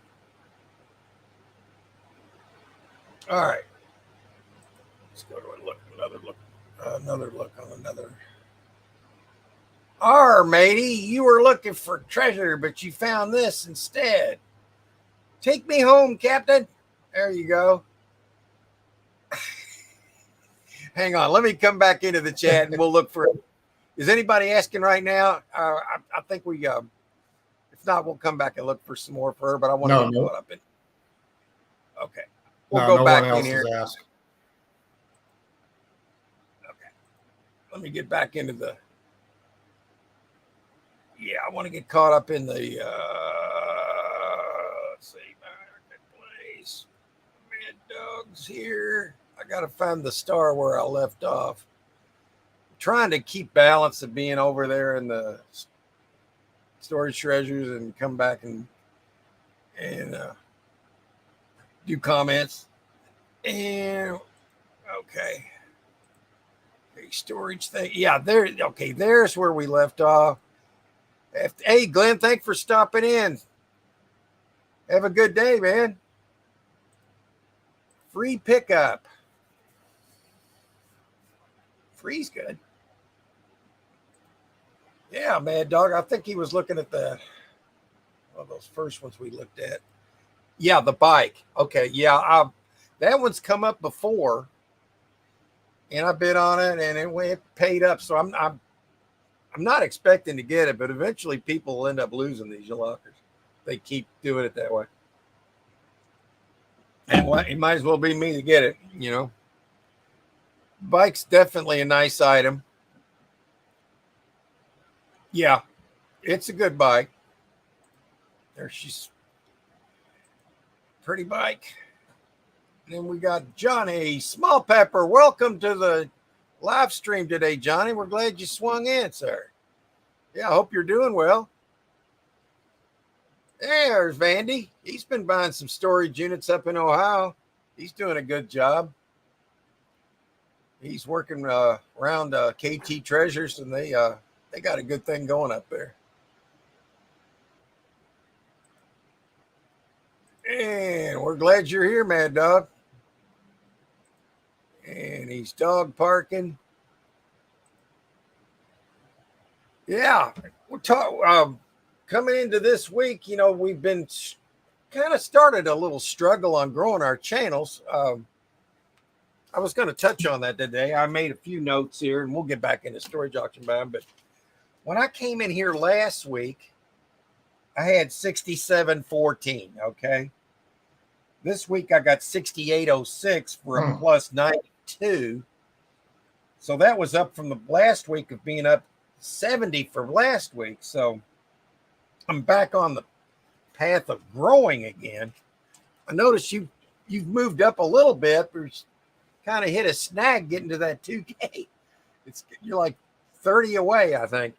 All right. Let's go to another look on another. Matey, you were looking for treasure, but you found this instead. Take me home, Captain. There you go. Hang on. Let me come back into the chat and we'll look for it. Is anybody asking right now? I think we, if not, we'll come back and look for some more for her, but I want to get caught up in. Okay. We'll go back in here. Okay. Let me get back into the. Yeah, I want to get caught up in the. Let's see. Marketplace. Mad Dogs here. I got to find the star where I left off. I'm trying to keep balance of being over there in the storage treasures and come back and do comments. And Okay. A storage thing. Yeah, there. Okay, there's where we left off. Hey, Glenn, thanks for stopping in. Have a good day, man. Free pickup. Free's good. Yeah, Mad Dog. I think he was looking at those first ones we looked at. Yeah, the bike. Okay, yeah, that one's come up before, and I bid on it, and it paid up. So I'm not expecting to get it, but eventually people will end up losing these lockers. They keep doing it that way. And it might as well be me to get it, you know. Bike's definitely a nice item. Yeah, it's a good bike. There she's pretty bike. And then we got Johnny Small Pepper. Welcome to the live stream today, Johnny. We're glad you swung in, sir. Yeah, I hope you're doing well. There's Vandy. He's been buying some storage units up in Ohio. He's doing a good job. He's working around KT Treasures, and they got a good thing going up there. And we're glad you're here, Mad Dog. And he's dog parking. Yeah, we're coming into this week. You know, we've been kind of started a little struggle on growing our channels. I was going to touch on that today. I made a few notes here, and we'll get back into storage auction bound. But when I came in here last week, I had 6714. Okay. This week I got 6806 for a plus 92. So that was up from the last week of being up 70 for last week. So I'm back on the path of growing again. I noticed you've moved up a little bit, but kind of hit a snag getting to that 2K. You're like 30 away, I think.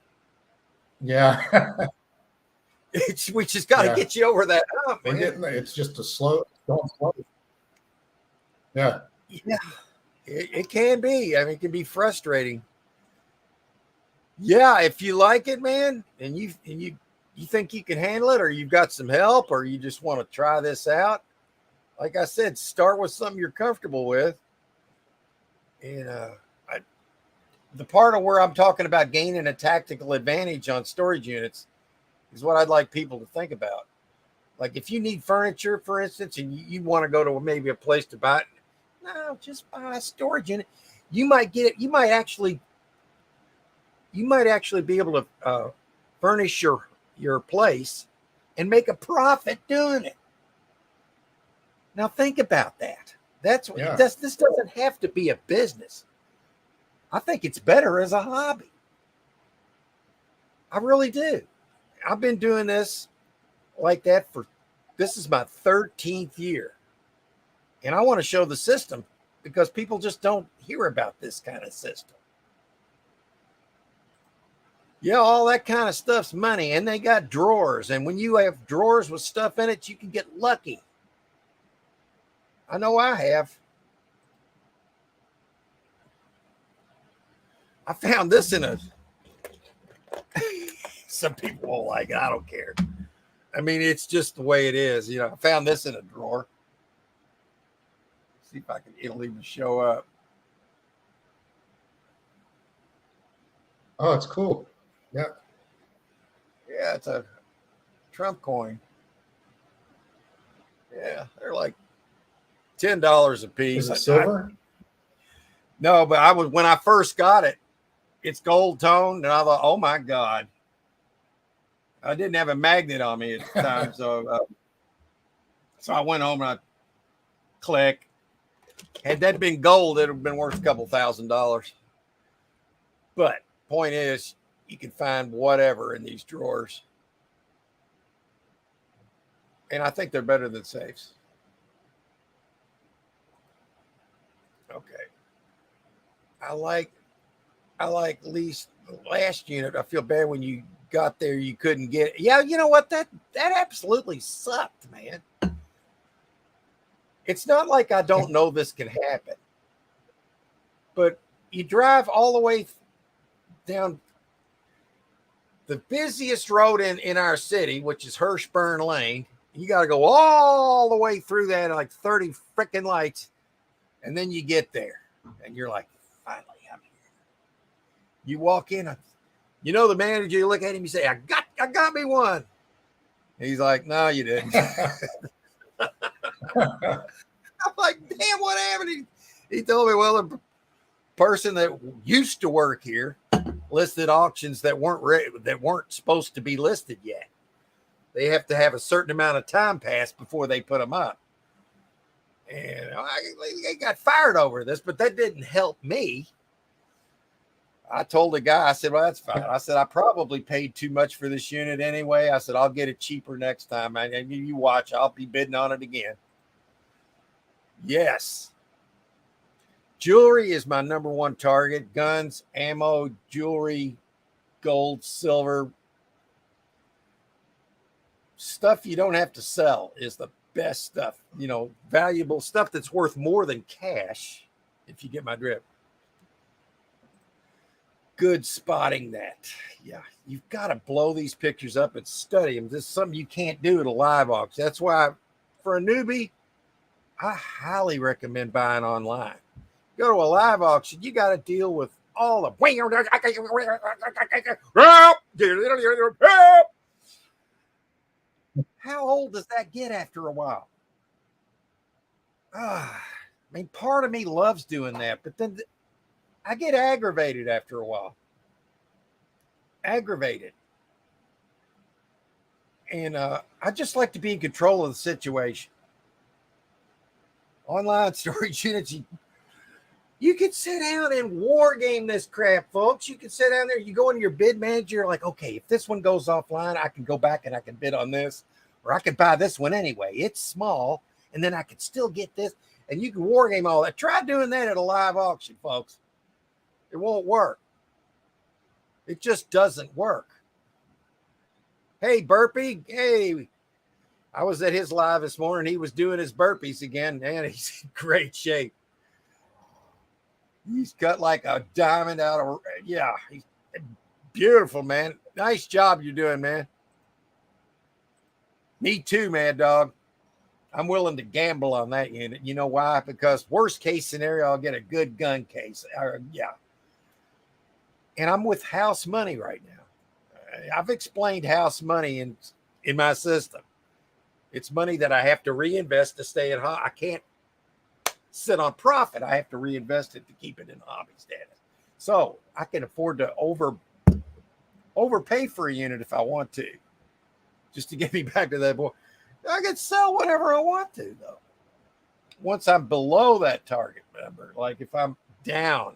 Yeah. We just got to get you over that hump, man. It's just going slow. Yeah. Yeah. It can be. I mean, it can be frustrating. Yeah, if you like it, man, and you think you can handle it, or you've got some help, or you just want to try this out, like I said, start with something you're comfortable with. And the part of where I'm talking about gaining a tactical advantage on storage units is what I'd like people to think about. Like if you need furniture, for instance, and you want to go to maybe a place to buy it, no, just buy a storage unit. You might get it. You might actually be able to furnish your place and make a profit doing it. Now think about that. This doesn't have to be a business. I think it's better as a hobby. I really do. I've been doing this like that this is my 13th year. And I want to show the system because people just don't hear about this kind of system. Yeah, all that kind of stuff's money, and they got drawers. And when you have drawers with stuff in it, you can get lucky. I know I have. I found this in some people won't like it. I don't care. I mean, it's just the way it is. You know, I found this in a drawer. See if it'll even show up. Oh, it's cool. Yeah. Yeah, it's a Trump coin. Yeah, they're like $10 a piece. Is it silver? No, but when I first got it, it's gold toned, and I thought, oh my God. I didn't have a magnet on me at the time, so I went home and I click. Had that been gold, it would have been worth a couple $1,000. But point is, you can find whatever in these drawers. And I think they're better than safes. Okay. I like at least the last unit. I feel bad when you got there, you couldn't get it. Yeah, you know what? That absolutely sucked, man. It's not like I don't know this can happen. But you drive all the way down the busiest road in our city, which is Hirschburn Lane. You got to go all the way through that, like 30 freaking lights. And then you get there and you're like, finally, I'm here. You walk in, you know, the manager, you look at him, you say, I got me one. And he's like, no, you didn't. I'm like, damn, what happened? He told me, well, the person that used to work here listed auctions that weren't supposed to be listed yet. They have to have a certain amount of time passed before they put them up. And they got fired over this, but that didn't help me. I told the guy, I said, well, that's fine. I said, I probably paid too much for this unit anyway. I said, I'll get it cheaper next time. And you watch, I'll be bidding on it again. Yes. Jewelry is my number one target. Guns, ammo, jewelry, gold, silver. Stuff you don't have to sell is the best stuff. You know, valuable stuff that's worth more than cash, if you get my drift. Good spotting that. Yeah, you've got to blow these pictures up and study them. This is something you can't do at a live auction. That's why, for a newbie, I highly recommend buying online. Go to a live auction, you got to deal with all the. How old does that get after a while? I mean, part of me loves doing that, but then I get aggravated after a while. Aggravated. And I just like to be in control of the situation. Online storage units, you can sit down and war game this crap, folks. You can sit down there, you go into your bid manager, you're like, okay, if this one goes offline, I can go back and I can bid on this, or I can buy this one anyway. It's small, and then I can still get this, and you can war game all that. Try doing that at a live auction, folks. It won't work. It just doesn't work. Hey, Burpee. Hey, I was at his live this morning. He was doing his burpees again, and he's in great shape. He's cut like a diamond out of, yeah, he's beautiful, man. Nice job you're doing, man. Me too, Mad Dog. I'm willing to gamble on that unit. You know why? Because worst case scenario, I'll get a good gun case. Yeah. And I'm with house money right now. I've explained house money in my system. It's money that I have to reinvest to stay at home. I can't sit on profit. I have to reinvest it to keep it in hobby status. So I can afford to overpay for a unit if I want to, just to get me back to that point. I can sell whatever I want to, though. Once I'm below that target number, like if I'm down,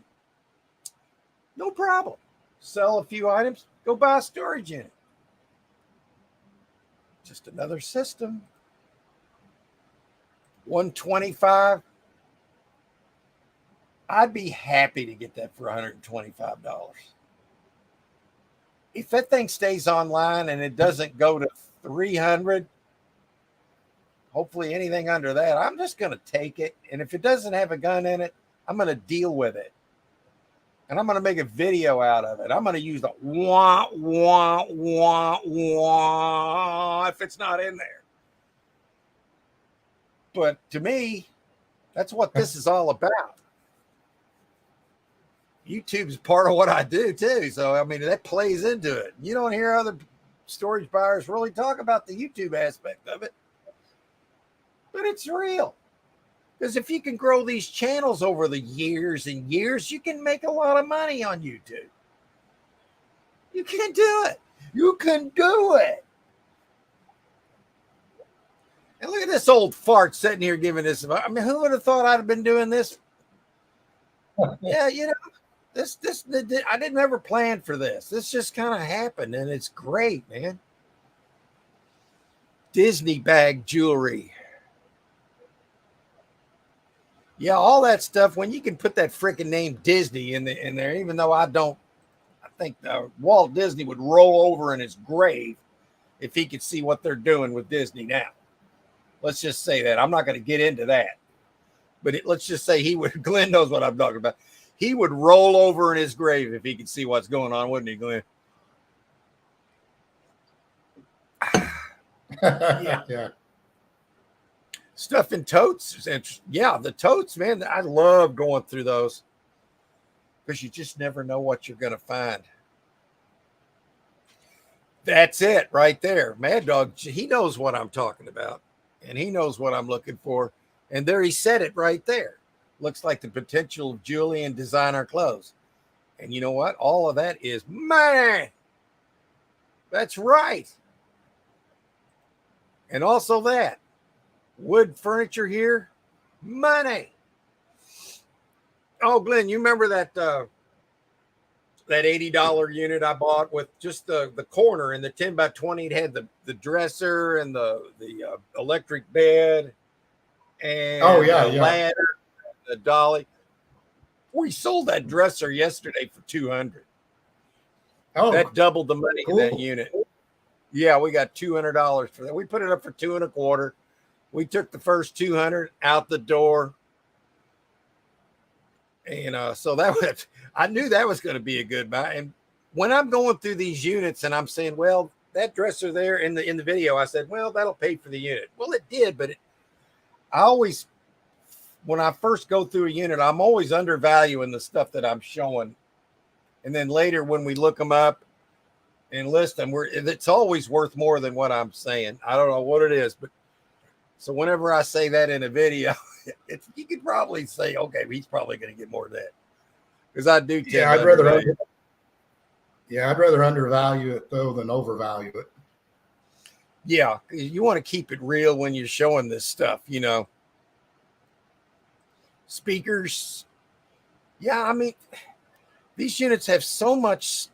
no problem. Sell a few items, go buy a storage unit. Just another system. 125. I'd be happy to get that for $125. If that thing stays online and it doesn't go to 300, hopefully anything under that, I'm just going to take it. And if it doesn't have a gun in it, I'm going to deal with it. And I'm going to make a video out of it. I'm going to use the wah, wah, wah, wah if it's not in there. But to me, that's what this is all about. YouTube is part of what I do too. So, I mean, that plays into it. You don't hear other storage buyers really talk about the YouTube aspect of it. But it's real. Because if you can grow these channels over the years and years, you can make a lot of money on YouTube. You can do it. You can do it. And look at this old fart sitting here giving this. I mean, who would have thought I'd have been doing this? Yeah, you know, I didn't ever plan for this. This just kind of happened, and it's great, man. Disney bag jewelry. Yeah, all that stuff. When you can put that freaking name Disney in there, even though I think Walt Disney would roll over in his grave if he could see what they're doing with Disney now. Let's just say that. I'm not going to get into that. But let's just say he would. Glenn knows what I'm talking about. he would roll over in his grave if he could see what's going on, wouldn't he, Glenn? Yeah. Stuff in totes is interesting. Yeah, the totes, man, I love going through those because you just never know what you're going to find. That's it right there. Mad Dog, he knows what I'm talking about, and he knows what I'm looking for. And there he said it right there. Looks like the potential of Julian designer clothes. And you know what? All of that is money. That's right. And also that. Wood furniture here, money. Oh, Glenn, you remember that that $80 unit I bought with just the corner and the 10 by 20? It had the dresser and the electric bed and the ladder, the dolly. We sold that dresser yesterday for $200. Oh, that doubled the money cool. in that unit. Yeah, we got $200 for that. We put it up for $225. We took the first 200 out the door. And so that was, I knew that was going to be a good buy. And when I'm going through these units and I'm saying, well, that dresser there in the video, I said, well, that'll pay for the unit. Well, it did, but I always, when I first go through a unit, I'm always undervaluing the stuff that I'm showing. And then later when we look them up and list them, it's always worth more than what I'm saying. I don't know what it is, but so whenever I say that in a video, you could probably say, okay, he's probably going to get more of that. Because I do tend I'd rather undervalue it though than overvalue it. Yeah, you want to keep it real when you're showing this stuff, you know. Speakers. Yeah, I mean, these units have so much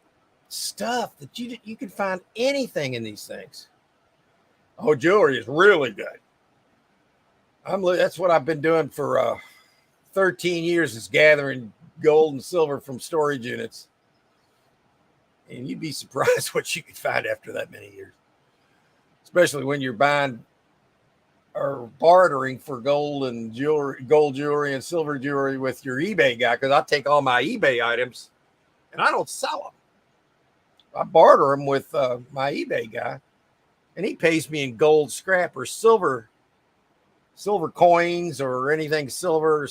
stuff that you can find anything in these things. Oh, jewelry is really good. That's what I've been doing for 13 years, is gathering gold and silver from storage units. And you'd be surprised what you could find after that many years, especially when you're buying or bartering for gold jewelry and silver jewelry with your eBay guy. Because I take all my eBay items and I don't sell them. I barter them with my eBay guy, and he pays me in gold scrap or silver coins or anything silver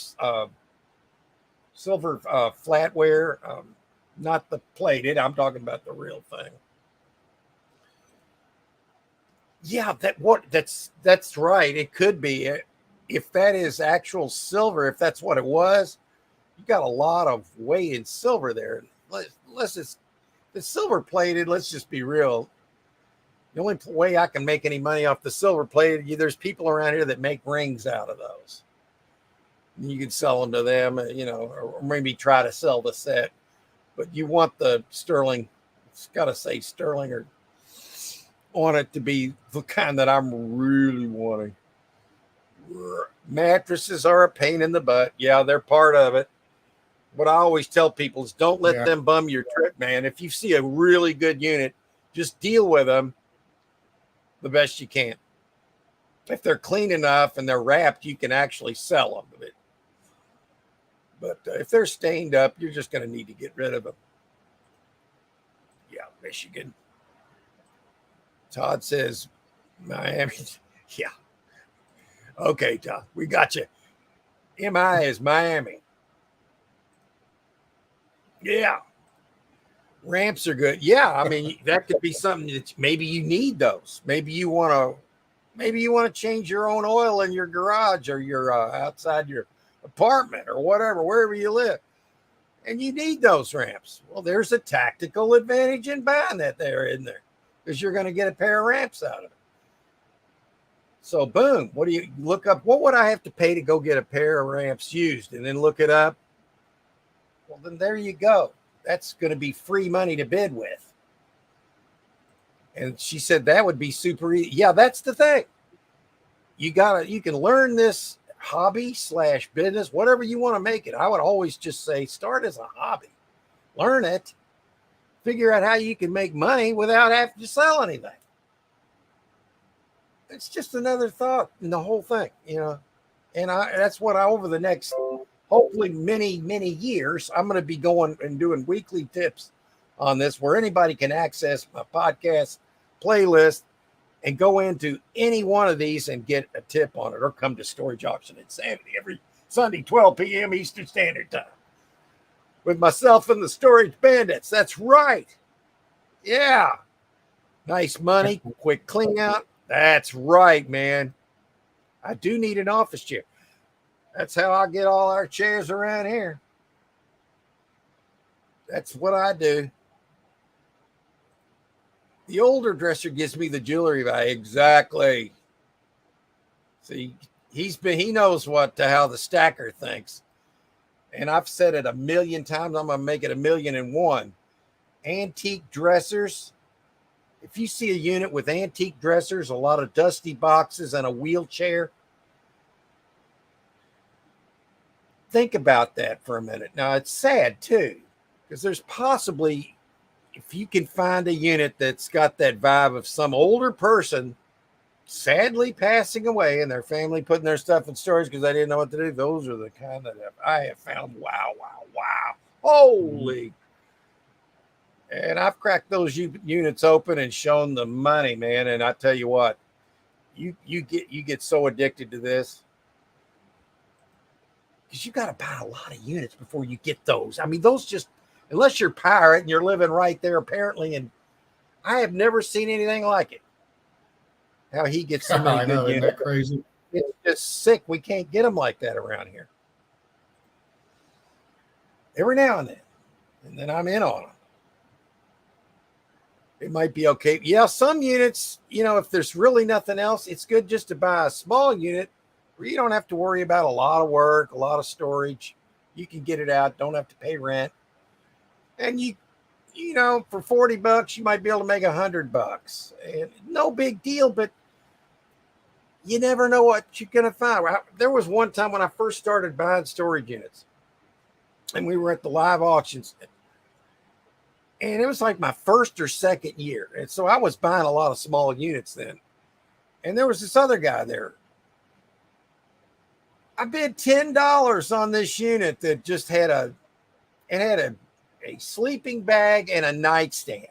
flatware, not the plated. I'm talking about the real thing. Yeah, that's right. It could be, if that is actual silver, if that's what it was, you got a lot of weight in silver there. Let's just, the silver plated, let's just be real. The only way I can make any money off the silver plated, there's people around here that make rings out of those. You can sell them to them, you know, or maybe try to sell the set. But you want the sterling, it's got to say sterling or on it to be the kind that I'm really wanting. Mattresses are a pain in the butt. Yeah, they're part of it. What I always tell people is don't let them bum your trip, man. If you see a really good unit, just deal with them the best you can. If they're clean enough and they're wrapped, you can actually sell them. But if they're stained up, you're just going to need to get rid of them. Yeah, Michigan. Todd says Miami. Yeah. Okay, Todd, we got you. MI is Miami. Yeah. Ramps are good. Yeah, I mean, that could be something that maybe you need those. Maybe you want to change your own oil in your garage or your outside your apartment or whatever, wherever you live. And you need those ramps. Well, there's a tactical advantage in buying that there, isn't there? Because you're going to get a pair of ramps out of it. So boom, what do you look up? What would I have to pay to go get a pair of ramps used, and then look it up? Well, then there you go. That's going to be free money to bid with. And she said that would be super easy. Yeah, that's the thing. You can learn this hobby / business, whatever you want to make it. I would always just say start as a hobby. Learn it. Figure out how you can make money without having to sell anything. It's just another thought in the whole thing, you know. And that's what over the next, hopefully many, many years, I'm going to be going and doing weekly tips on this where anybody can access my podcast playlist and go into any one of these and get a tip on it, or come to Storage Auction Insanity every Sunday, 12 p.m. Eastern Standard Time with myself and the Storage Bandits. That's right. Yeah. Nice money, quick clean out. That's right, man. I do need an office chair. That's how I get all our chairs around here. That's what I do. The older dresser gives me the jewelry vibe. Exactly. See, he knows how the stacker thinks. And I've said it a million times. I'm going to make it 1,000,001. Antique dressers. If you see a unit with antique dressers, a lot of dusty boxes, and a wheelchair, think about that for a minute. Now, it's sad too, because there's possibly, if you can find a unit that's got that vibe of some older person sadly passing away and their family putting their stuff in storage because they didn't know what to do, those are the kind that I have found. Wow. Holy. And I've cracked those units open and shown the money, man. And I tell you what, you get so addicted to this because you got to buy a lot of units before you get those. I mean, those just, unless you're pirate and you're living right there, apparently. And I have never seen anything like it. How he gets so many good units. Isn't that crazy? It's just sick. We can't get them like that around here. Every now and then I'm in on them. It might be okay. Yeah, some units, if there's really nothing else, it's good just to buy a small unit where you don't have to worry about a lot of work, a lot of storage. You can get it out, don't have to pay rent. And for $40, you might be able to make $100. And no big deal, but you never know what you're going to find. There was one time when I first started buying storage units, and we were at the live auctions. And it was like my first or second year. And so I was buying a lot of small units then. And there was this other guy there. I bid $10 on this unit that just had a sleeping bag and a nightstand.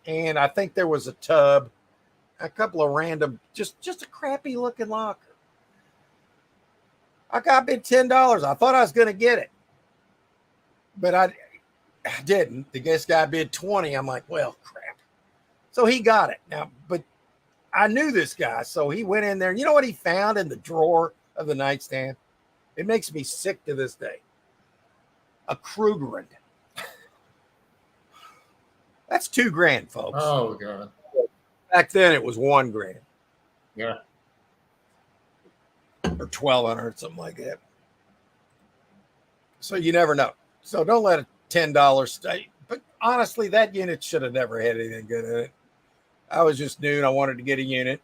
And I think there was a tub, a couple of random, just a crappy looking locker. I bid $10. I thought I was going to get it. But I didn't. The guest guy bid $20. I'm like, well, crap. So he got it. Now, but I knew this guy. So he went in there. And you know what he found in the drawer of the nightstand? It makes me sick to this day. A Krugerrand. That's $2,000, folks. Oh, God. Back then it was $1,000. Yeah. Or $1,200, something like that. So you never know. So don't let a $10 stay. But honestly, that unit should have never had anything good in it. I was just new and I wanted to get a unit.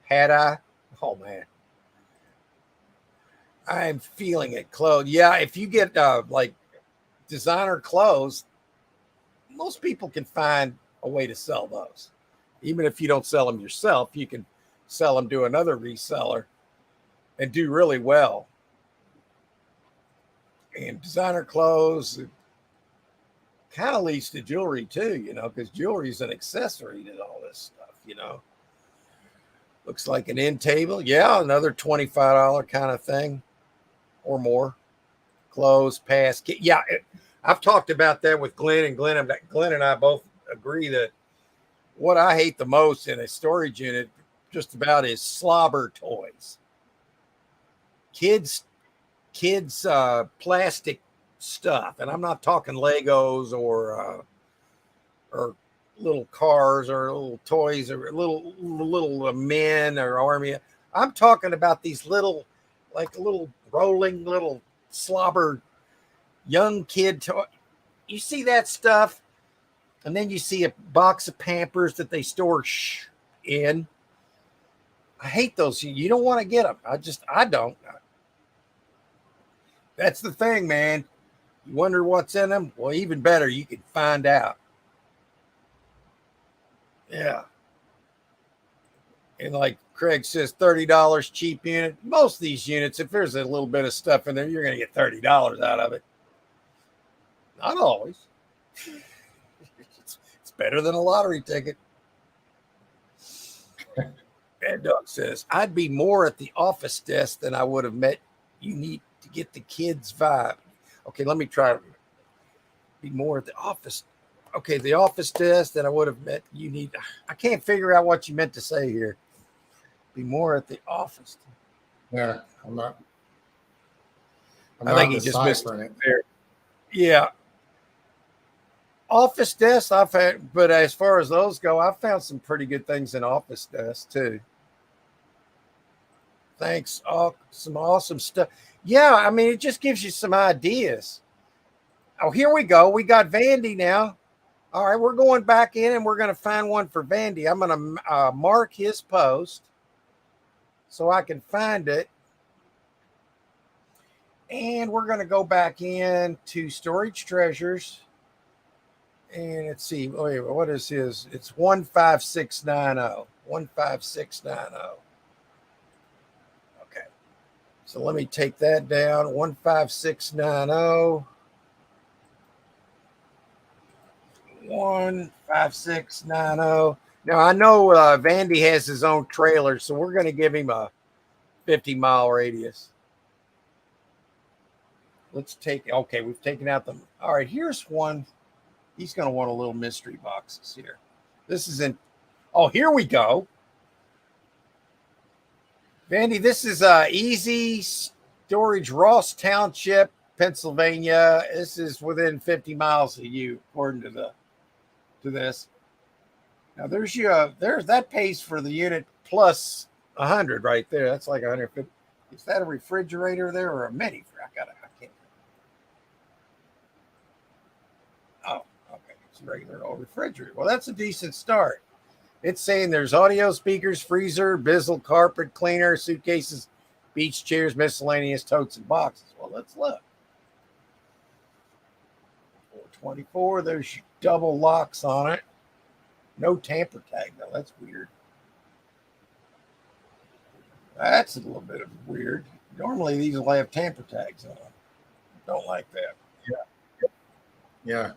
Had I? Oh, man. I'm feeling it. Clothes. Yeah, if you get like designer clothes, most people can find a way to sell those. Even if you don't sell them yourself, you can sell them to another reseller and do really well. And designer clothes kind of leads to jewelry too, because jewelry is an accessory to all this stuff, Looks like an end table. Yeah, another $25 kind of thing or more. Clothes, pass. Yeah, I've talked about that with Glenn, and Glenn and I both agree that what I hate the most in a storage unit just about is slobber toys. Kids plastic stuff, and I'm not talking Legos or little cars or little toys or little men or army. I'm talking about these little rolling little slobber young kid toy. You see that stuff, and then you see a box of Pampers that they store in. I hate those. You don't want to get them. I don't. That's the thing, man. You wonder what's in them? Well, even better, you can find out. Yeah. And like Craig says $30 cheap unit. Most of these units, if there's a little bit of stuff in there, you're going to get $30 out of it. Not always. It's better than a lottery ticket. Bad Dog says, I'd be more at the office desk than I would have met. You need to get the kids' vibe. Okay, let me try. Be more at the office. Okay, the office desk than I would have met. You need. I can't figure out what you meant to say here. Be more at the office. Yeah, I'm not. I think he just missed it there. Yeah. Office desk, I've had, but as far as those go, I've found some pretty good things in office desk too. Thanks. Some awesome stuff. Yeah, I mean, it just gives you some ideas. Oh, here we go. We got Vandy now. All right, we're going back in and we're going to find one for Vandy. I'm going to mark his post so I can find it. And we're going to go back in to Storage Treasures. And let's see. Wait, what is his? It's 15690. 15690. Okay. So let me take that down. 15690. 15690. Now I know Vandy has his own trailer, so we're going to give him a 50-mile radius. Let's take. Okay, we've taken out the. All right, here's one. He's going to want a little mystery boxes here. This is in. Oh, here we go. Vandy, this is Easy Storage, Ross Township, Pennsylvania. This is within 50 miles of you, according to this. Now there's that pays for the unit plus 100 right there. That's like 150. Is that a refrigerator there or a mini? I can't. Oh, okay. It's a regular old refrigerator. Well, that's a decent start. It's saying there's audio speakers, freezer, Bizzle, carpet cleaner, suitcases, beach chairs, miscellaneous totes and boxes. Well, let's look. 424. There's double locks on it. No tamper tag, though. That's weird. That's a little bit of weird. Normally, these will have tamper tags on them. Don't like that. Yeah.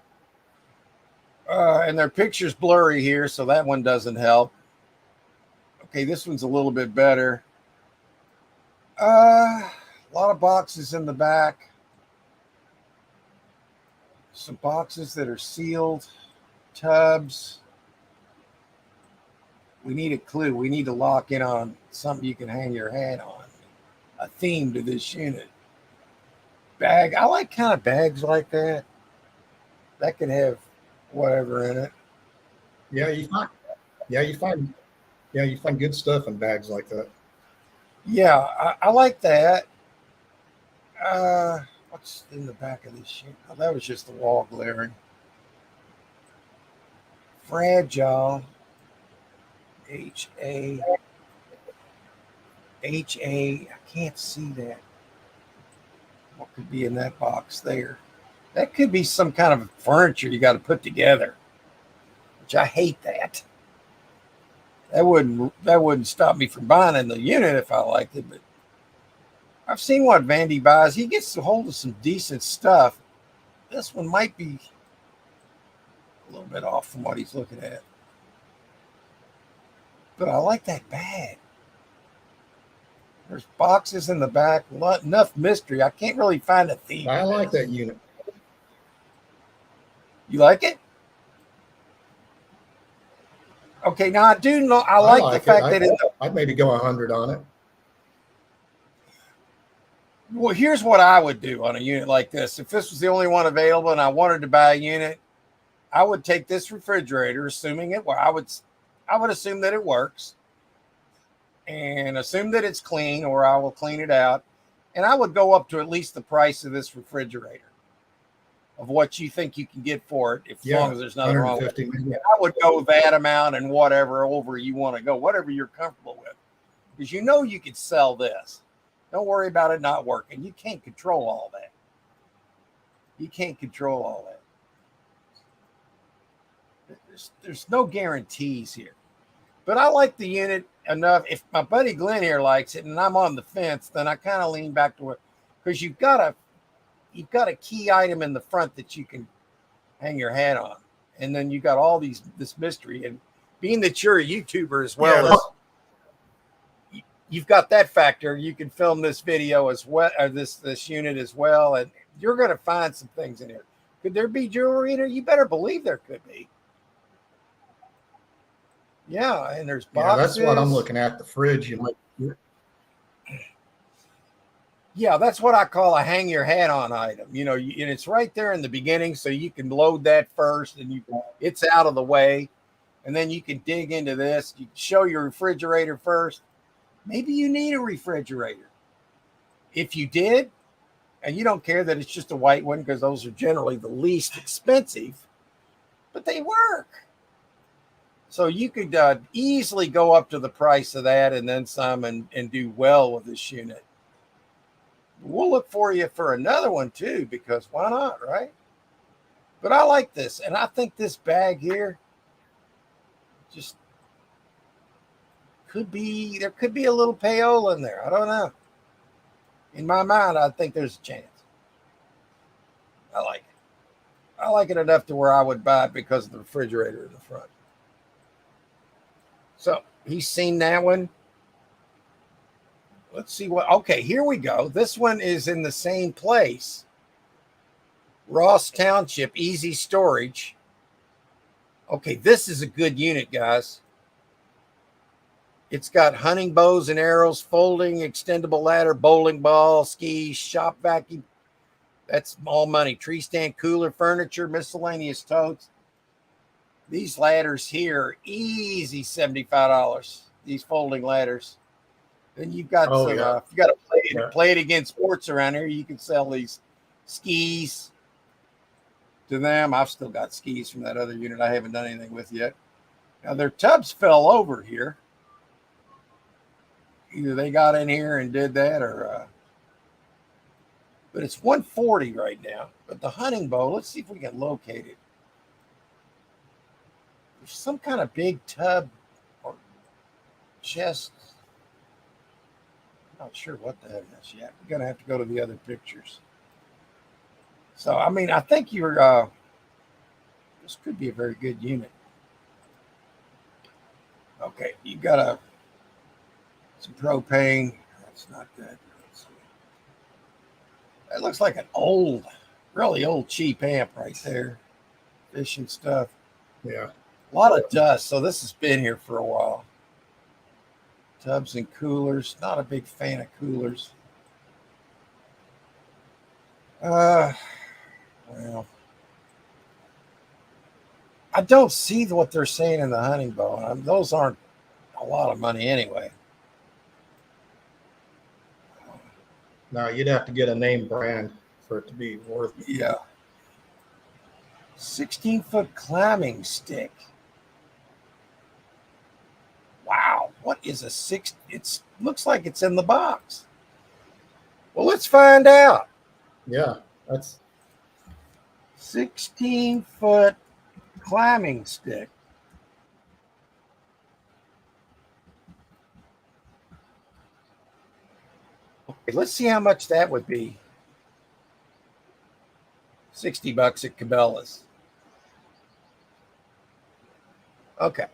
And their picture's blurry here, so that one doesn't help. Okay, this one's a little bit better. A lot of boxes in the back. Some boxes that are sealed. Tubs. We need a clue. We need to lock in on something you can hang your hat on. A theme to this unit. Bag. I like kind of bags like that. That can have whatever in it. Yeah, you find good stuff in bags like that. Yeah, I like that. What's in the back of this shit? Oh, that was just the wall glaring. Fragile. H-A. I can't see that. What could be in that box there? That could be some kind of furniture you got to put together, which I hate that. That wouldn't stop me from buying in the unit if I liked it, but I've seen what Vandy buys. He gets a hold of some decent stuff. This one might be a little bit off from what he's looking at. But I like that bag. There's boxes in the back. Not enough mystery. I can't really find a theme. I like that unit. You like it? Okay, now I do know. I like the fact that I'd maybe go 100 on it. Well, here's what I would do on a unit like this. If this was the only one available and I wanted to buy a unit, I would take this refrigerator, assuming it. Well, I would assume that it works, and assume that it's clean, or I will clean it out, and I would go up to at least the price of this refrigerator, of what you think you can get for it, as long as there's nothing wrong with it. I would go that amount and whatever over you want to go, whatever you're comfortable with, because you know you could sell this. Don't worry about it not working. You can't control all that. You can't control all that. There's no guarantees here. But I like the unit enough. If my buddy Glenn here likes it and I'm on the fence, then I kind of lean back to it because you've got a key item in the front that you can hang your hat on. And then you got all this mystery. And being that you're a YouTuber as well as you've got that factor, you can film this video as well, or this unit as well, and you're going to find some things in here. Could there be jewelry in here? You better believe there could be. Yeah, and there's boxes. Yeah, that's what I'm looking at. The fridge. Yeah, that's what I call a hang your hat on item. You know, and it's right there in the beginning, so you can load that first, and it's out of the way, and then you can dig into this. You can show your refrigerator first. Maybe you need a refrigerator. If you did, and you don't care that it's just a white one, because those are generally the least expensive, but they work. So you could easily go up to the price of that and then some and do well with this unit. We'll look for you for another one too, because why not, right? But I like this, and I think this bag here just there could be a little payola in there. I don't know. In my mind, I think there's a chance. I like it. I like it enough to where I would buy it because of the refrigerator in the front. So he's seen that one. Let's see what. Okay, here we go. This one is in the same place. Ross Township, easy storage. Okay, this is a good unit, guys. It's got hunting bows and arrows, folding, extendable ladder, bowling ball, skis, shop vacuum. That's all money. Tree stand, cooler, furniture, miscellaneous totes. These ladders here are easy $75. These folding ladders. Then you've got if you got to play it against sports around here, you can sell these skis to them. I've still got skis from that other unit I haven't done anything with yet. Now their tubs fell over here. Either they got in here and did that, or but it's $140 right now. But the hunting bow, let's see if we can locate it. There's some kind of big tub or chest. Not sure what the heck is yet. We're gonna have to go to the other pictures. So I mean, I think you're this could be a very good unit. Okay, you got some propane. That's not good. That looks like an old, really old cheap amp right there. Fishing stuff. Yeah. A lot of dust. So this has been here for a while. Tubs and coolers. Not a big fan of coolers. Well, I don't see what they're saying in the hunting bow. Those aren't a lot of money anyway. No, you'd have to get a name brand for it to be worth it. Yeah. 16-foot climbing stick. Wow. What is a six? It looks like it's in the box. Well, let's find out. Yeah, that's 16-foot climbing stick. Okay, let's see how much that would be. $60 at Cabela's. Okay.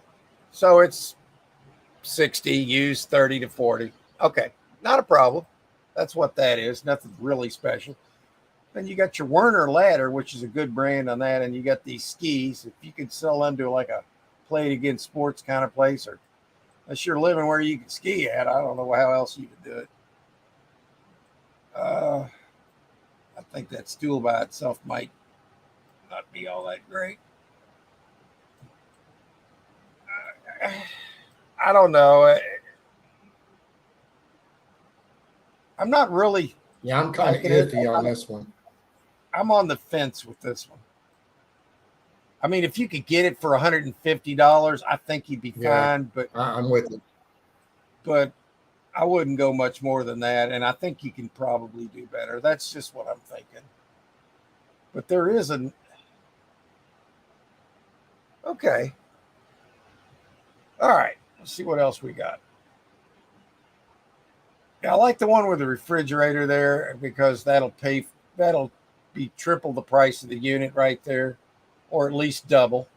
So it's 60 used, 30 to 40. Okay. Not a problem. That's what that is. Nothing really special. Then you got your Werner ladder, which is a good brand on that. And you got these skis. If you could sell them to like a play it against sports kind of place, or unless you're living where you can ski at, I don't know how else you could do it. I think that stool by itself might not be all that great. I don't know. I'm not really. Yeah, I'm kind of iffy on this one. I'm on the fence with this one. I mean, if you could get it for $150, I think you'd be fine. But I'm with you. But I wouldn't go much more than that, and I think you can probably do better. That's just what I'm thinking. But there is an okay. All right, Let's see what else we got. Yeah, I like the one with the refrigerator there because that'll be triple the price of the unit right there, or at least double.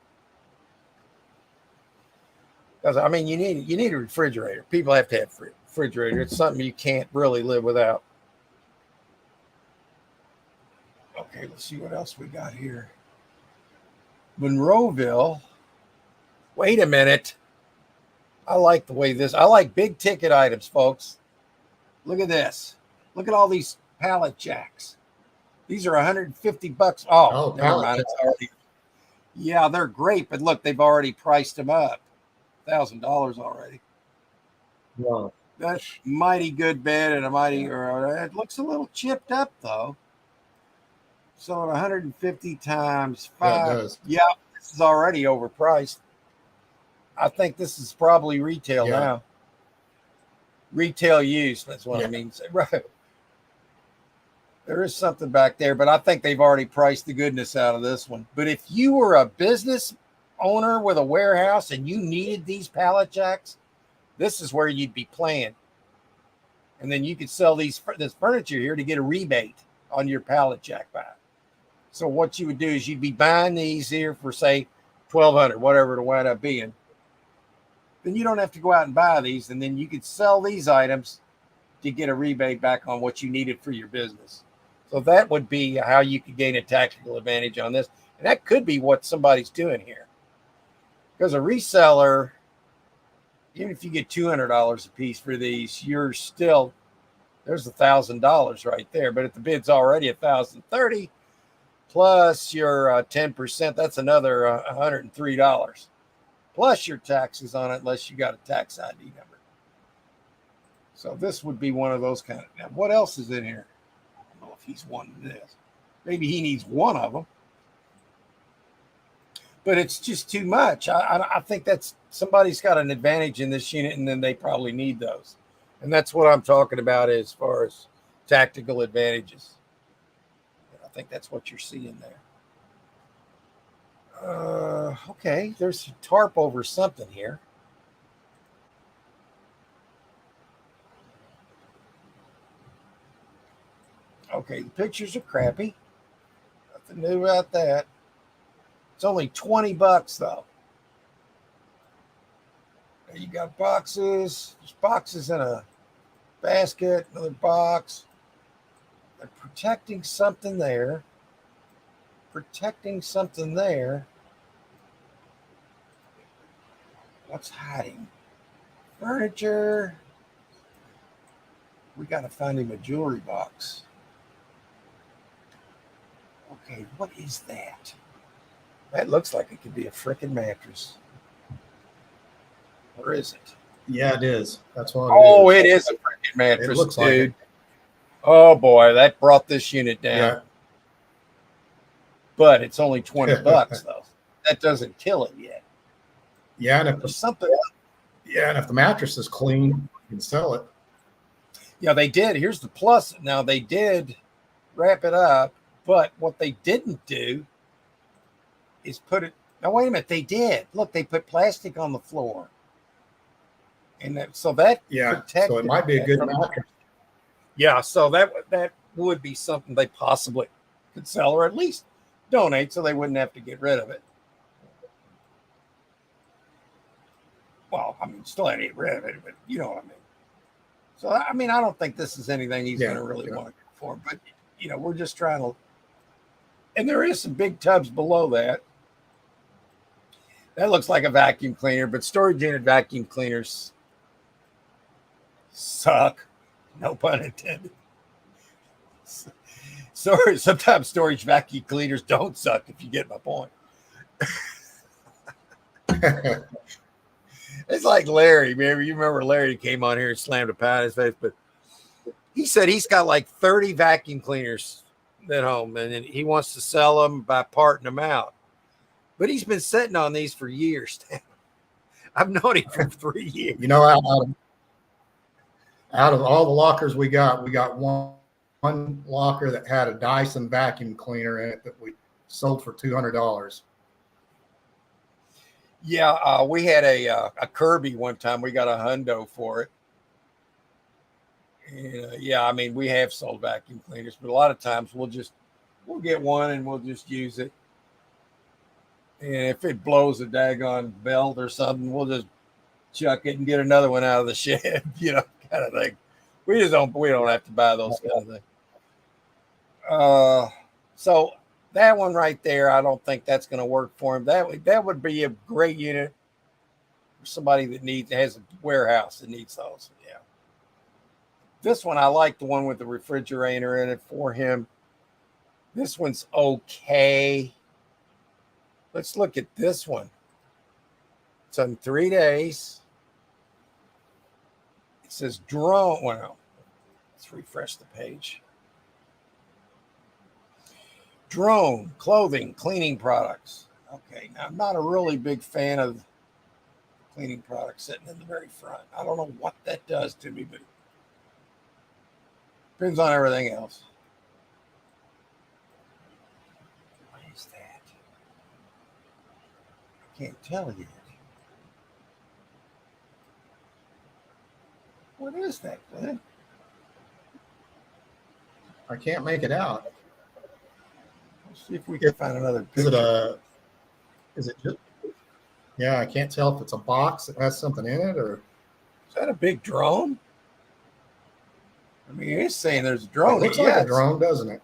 Because I mean, you need a refrigerator. People have to have a refrigerator. It's something you can't really live without. Okay, let's see what else we got here. Monroeville. Wait a minute. I like the way this. I like big ticket items, folks. Look at this. Look at all these pallet jacks. These are $150. Oh, never mind. It's already. Yeah, they're great, but look, they've already priced them up. $1,000 already. Wow. That's mighty good bed and a mighty. It looks a little chipped up though. So 150 times 5. Yeah, this is already overpriced. I think this is probably retail now. Retail use. That's what I mean. Right. There is something back there, but I think they've already priced the goodness out of this one. But if you were a business owner with a warehouse and you needed these pallet jacks, this is where you'd be playing. And then you could sell this furniture here to get a rebate on your pallet jack buy. So what you would do is you'd be buying these here for, say, $1,200, whatever it'll wind up being. Then you don't have to go out and buy these, and then you could sell these items to get a rebate back on what you needed for your business. So that would be how you could gain a tactical advantage on this. And that could be what somebody's doing here. Because a reseller, even if you get $200 a piece for these, there's $1,000 right there. But if the bid's already $1,030 plus your 10%, that's another $103 plus your taxes on it, unless you got a tax ID number. So this would be one of those kind of. Now, what else is in here? I don't know if he's wanting this. Maybe he needs one of them. But it's just too much. I think that's somebody's got an advantage in this unit, and then they probably need those. And that's what I'm talking about as far as tactical advantages. I think that's what you're seeing there. Okay, there's a tarp over something here. Okay, the pictures are crappy. Nothing new about that. It's only $20 though. Now you got boxes. There's boxes in a basket, another box. They're protecting something there. What's hiding? Furniture. We got to find him a jewelry box. Okay, what is that? That looks like it could be a freaking mattress. Or is it? Yeah, it is. That's what it is a freaking mattress, it looks dude. Like oh boy, that brought this unit down. Yeah. But it's only $20 though. That doesn't kill it yet. Yeah, and if There's something. Yeah, and if the mattress is clean, you can sell it. Yeah, they did. Here's the plus. Now they did wrap it up, but what they didn't do is put it. Now wait a minute, they did. Look, they put plastic on the floor, and so that protected. So it might be a good mattress. Yeah, so that would be something they possibly could sell or at least donate, so they wouldn't have to get rid of it. Well, I mean, still had to get rid of it, but you know what I mean. So, I mean, I don't think this is anything he's going to really want to go for, but, you know, we're just trying to. And there is some big tubs below that. That looks like a vacuum cleaner, but storage unit vacuum cleaners suck. No pun intended. Sorry, sometimes storage vacuum cleaners don't suck, if you get my point. It's like Larry. You remember Larry came on here and slammed a pie in his face, but he said he's got like 30 vacuum cleaners at home, and he wants to sell them by parting them out. But he's been sitting on these for years now. I've known him for 3 years. You know, out of all the lockers we got one locker that had a Dyson vacuum cleaner in it that we sold for $200. Yeah, we had a Kirby one time. We got a hundo for it. And, yeah, I mean, we have sold vacuum cleaners, but a lot of times we'll get one and we'll just use it. And if it blows a daggone belt or something, we'll just chuck it and get another one out of the shed, kind of thing. We don't have to buy those kind of things. So that one right there, I don't think that's going to work for him. That would be a great unit for somebody that has a warehouse that needs those. Yeah. This one, I like the one with the refrigerator in it for him. This one's okay. Let's look at this one. It's on 3 days. It says drone. Well, let's refresh the page. Drone, clothing, cleaning products. Okay, now I'm not a really big fan of cleaning products sitting in the very front. I don't know what that does to me, but depends on everything else. What is that? I can't tell yet. What is that, Glenn? I can't make it out. Let's see if we can find another picture. Is it just, yeah, I can't tell if it's a box that has something in it or. Is that a big drone? I mean, it's saying there's a drone. It looks like a drone, doesn't it?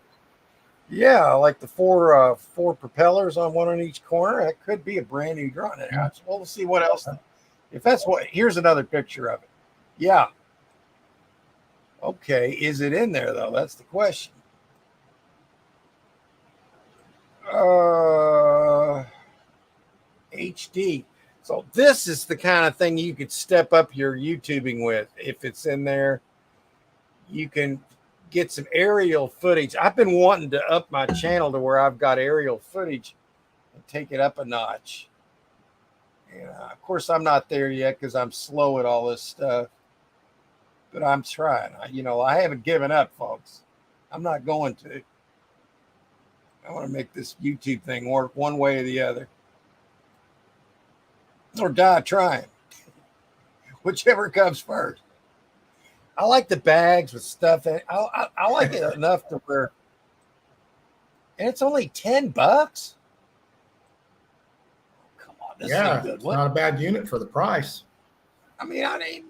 Yeah, like the four propellers on one on each corner. That could be a brand new drone. Well, we'll see what else. If that's what, here's another picture of it. Yeah. Okay, is it in there though? That's the question. HD. So this is the kind of thing you could step up your YouTubing with. If it's in there, you can get some aerial footage. I've been wanting to up my channel to where I've got aerial footage and take it up a notch. And of course, I'm not there yet because I'm slow at all this stuff. But I'm trying. I haven't given up, folks. I'm not going to. I want to make this YouTube thing work one way or the other. Or die trying. Whichever comes first. I like the bags with stuff in it. I like it enough to where. And it's only $10. Come on. This is a good one. Not a bad unit for the price. I mean,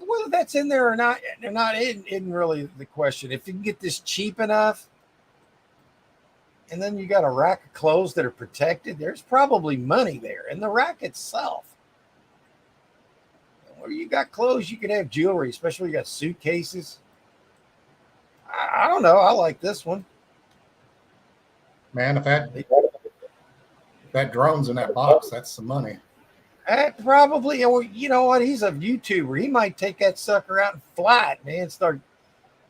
whether that's in there or not, isn't really the question. If you can get this cheap enough, and then you got a rack of clothes that are protected, there's probably money there. And the rack itself. Where you got clothes, you can have jewelry, especially you got suitcases. I don't know. I like this one. Man, if that drone's in that box, that's some money. Probably, you know what? He's a YouTuber. He might take that sucker out and fly it, man. Start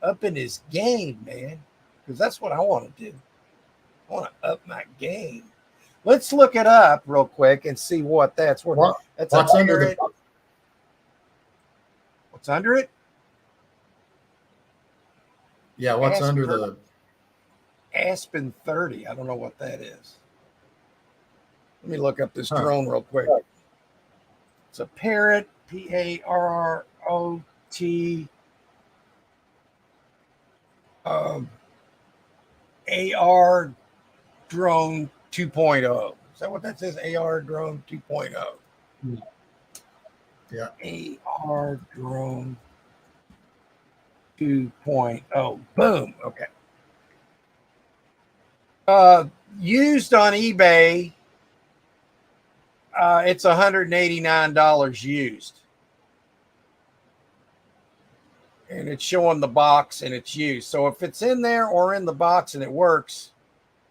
upping his game, man. Because that's what I want to do. I want to up my game. Let's look it up real quick and see what that's worth. That's what's under it. What's under it? Yeah, what's under the Aspen 30? I don't know what that is. Let me look up this drone real quick. It's a Parrot, Parrot, AR drone 2.0. Is that what that says? AR drone 2.0. Yeah. AR drone 2.0. Boom. Okay. Used on eBay. It's $189 used. And it's showing the box and it's used. So if it's in there or in the box and it works,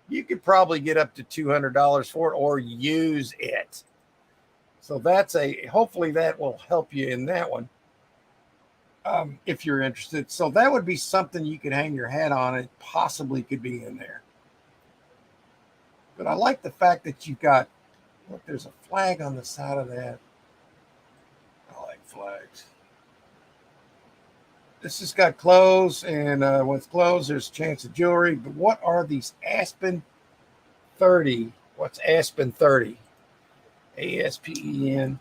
you could probably get up to $200 for it or use it. So hopefully that will help you in that one. If you're interested. So that would be something you could hang your hat on. It possibly could be in there. But I like the fact that you've got, look, there's a flag on the side of that. I like flags. This has got clothes, and with clothes, there's a chance of jewelry. But what are these Aspen 30? What's Aspen 30? ASPEN.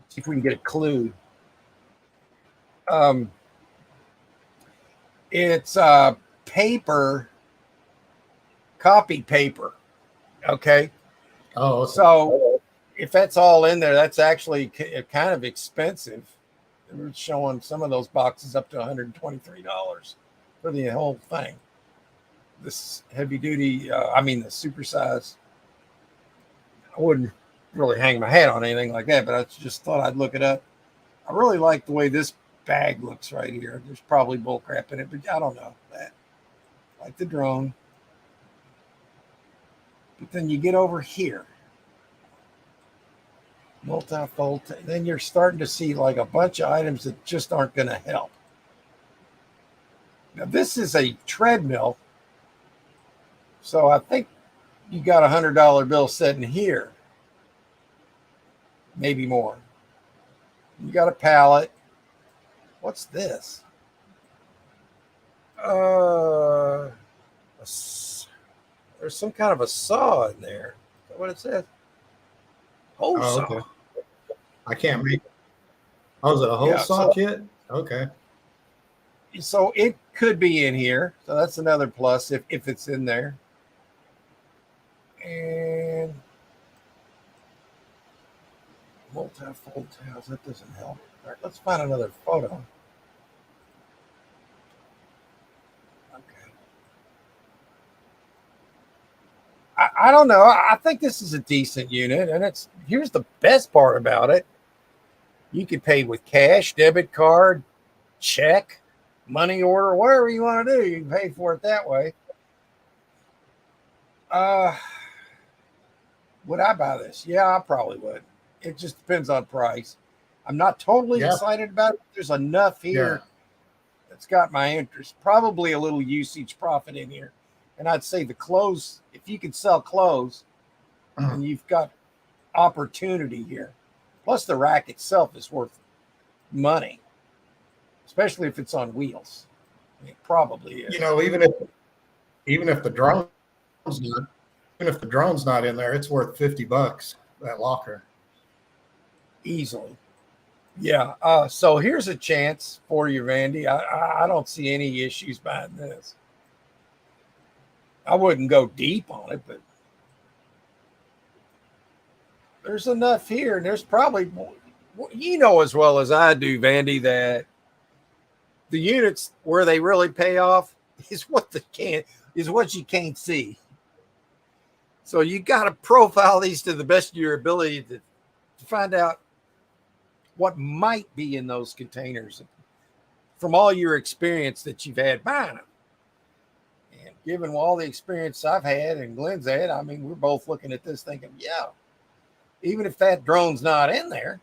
See if we can get a clue. It's paper, copy paper. Okay. Oh, So if that's all in there, that's actually kind of expensive. We're showing some of those boxes up to $123 for the whole thing. This heavy duty, the supersize. I wouldn't really hang my hat on anything like that, but I just thought I'd look it up. I really like the way this bag looks right here. There's probably bull crap in it, but I don't know that. Like the drone. But then you get over here. Multifold. Then you're starting to see like a bunch of items that just aren't going to help. Now, this is a treadmill. So I think you got $100 bill sitting here. Maybe more. You got a pallet. What's this? There's some kind of a saw in there. Is that what it says? Hole saw. Okay. I can't make it. Oh, is it a hole saw kit? Okay. So it could be in here. So that's another plus if it's in there. And multi-fold towels. That doesn't help. All right, let's find another photo. Okay. I don't know. I think this is a decent unit, and here's the best part about it. You can pay with cash, debit card, check, money order, whatever you want to do. You can pay for it that way. Would I buy this? Yeah, I probably would. It just depends on price. I'm not totally excited about it. There's enough here that's got my interest. Probably a little usage profit in here. And I'd say the clothes, if you can sell clothes, then you've got opportunity here. Plus the rack itself is worth money, especially if it's on wheels. It probably is. You know, even if the drone's not in there, it's worth $50, that locker. Easily. Yeah. So here's a chance for you, Randy. I don't see any issues behind this. I wouldn't go deep on it, but there's enough here. And there's probably, you know as well as I do, Vandy, that the units where they really pay off is what you can't see. So you got to profile these to the best of your ability to find out what might be in those containers from all your experience that you've had buying them. And given all the experience I've had and Glenn's had, I mean, we're both looking at this thinking, yeah, even if that drone's not in there,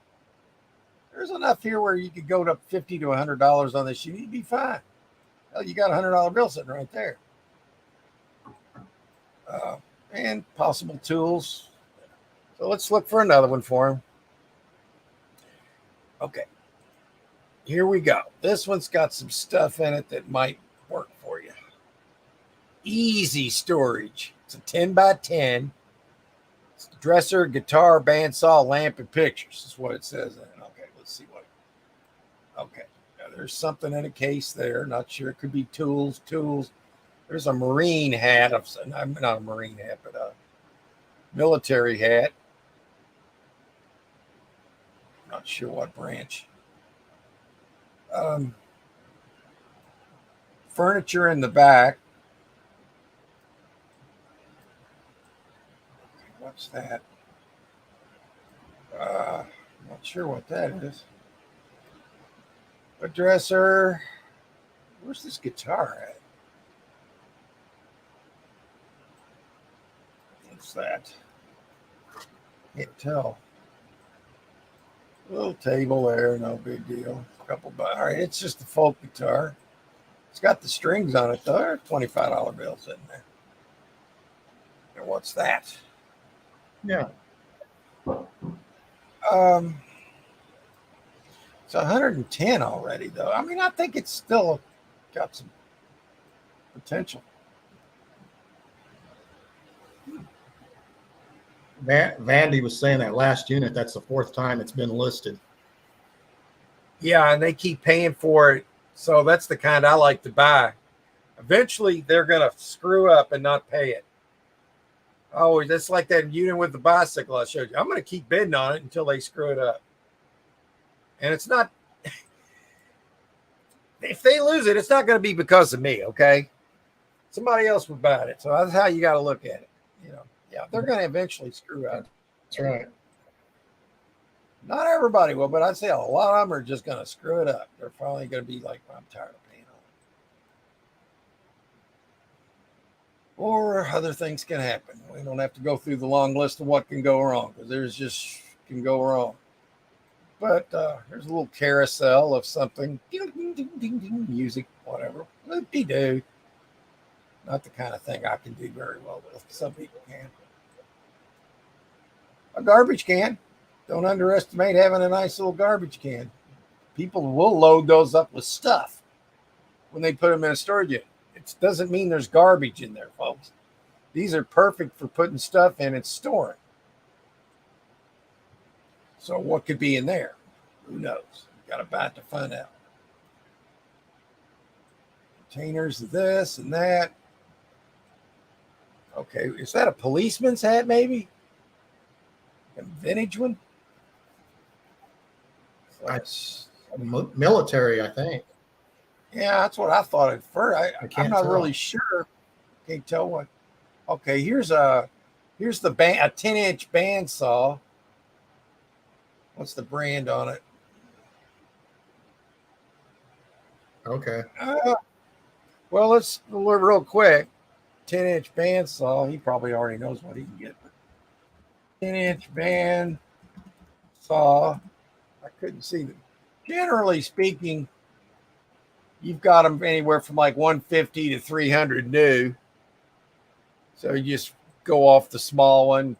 there's enough here where you could go to $50 to $100 on this unit. You'd be fine. Hell, you got a $100 bill sitting right there. And possible tools. So let's look for another one for him. Okay. Here we go. This one's got some stuff in it that might work for you. Easy storage. It's a 10 by 10. It's a dresser, guitar, bandsaw, lamp, and pictures. Is what it says in it. Okay, let's see what. Okay. Now, there's something in a case there. Not sure. It could be tools. There's a Marine hat. I'm not a Marine hat, but a military hat. Not sure what branch. Furniture in the back. What's that? Not sure what that is. A dresser. Where's this guitar at? What's that? Can't tell. Little table there, no big deal. All right, it's just a folk guitar. It's got the strings on it though. There's $25 bills in there. And what's that? Yeah. It's 110 already though. I mean, I think it's still got some potential. Vandy was saying that last unit, that's the fourth time it's been listed. Yeah, and they keep paying for it. So that's the kind I like to buy. Eventually, they're going to screw up and not pay it. Oh, that's like that unit with the bicycle I showed you. I'm going to keep bidding on it until they screw it up. And it's not, if they lose it, it's not going to be because of me, okay? Somebody else would buy it. So that's how you got to look at it. You know, yeah, they're going to eventually screw up. That's right. Not everybody will, but I'd say a lot of them are just going to screw it up. They're finally going to be like, I'm tired of paying on it. Or other things can happen. We don't have to go through the long list of what can go wrong, because there's just can go wrong. But there's a little carousel of something, ding, ding, ding, ding, ding, music, whatever. Loop-de-doo. Not the kind of thing I can do very well with. Some people can. A garbage can. Don't underestimate having a nice little garbage can. People will load those up with stuff when they put them in a storage unit. It doesn't mean there's garbage in there, folks. These are perfect for putting stuff in and storing. So what could be in there? Who knows? Got to buy it to find out. Containers of this and that. Okay, is that a policeman's hat maybe? A vintage one? Military, I think. Yeah, that's what I thought at first. I'm not tell. really sure. Can't tell what. Okay, here's the band, a 10-inch bandsaw. What's the brand on it? Okay. Well, let's look real quick. 10-inch bandsaw. He probably already knows what he can get. 10-inch bandsaw. I couldn't see them. Generally speaking, you've got them anywhere from like 150 to 300 new. So you just go off the small one,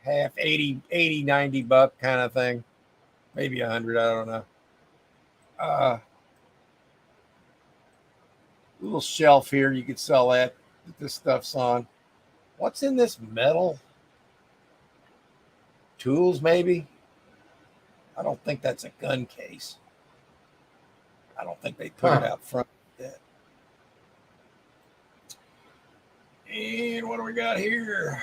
half 80, 90 buck kind of thing. Maybe 100, I don't know. Little shelf here, you could sell that. This stuff's on. What's in this metal? Tools, maybe? I don't think that's a gun case. I don't think they put it out front like that. And what do we got here?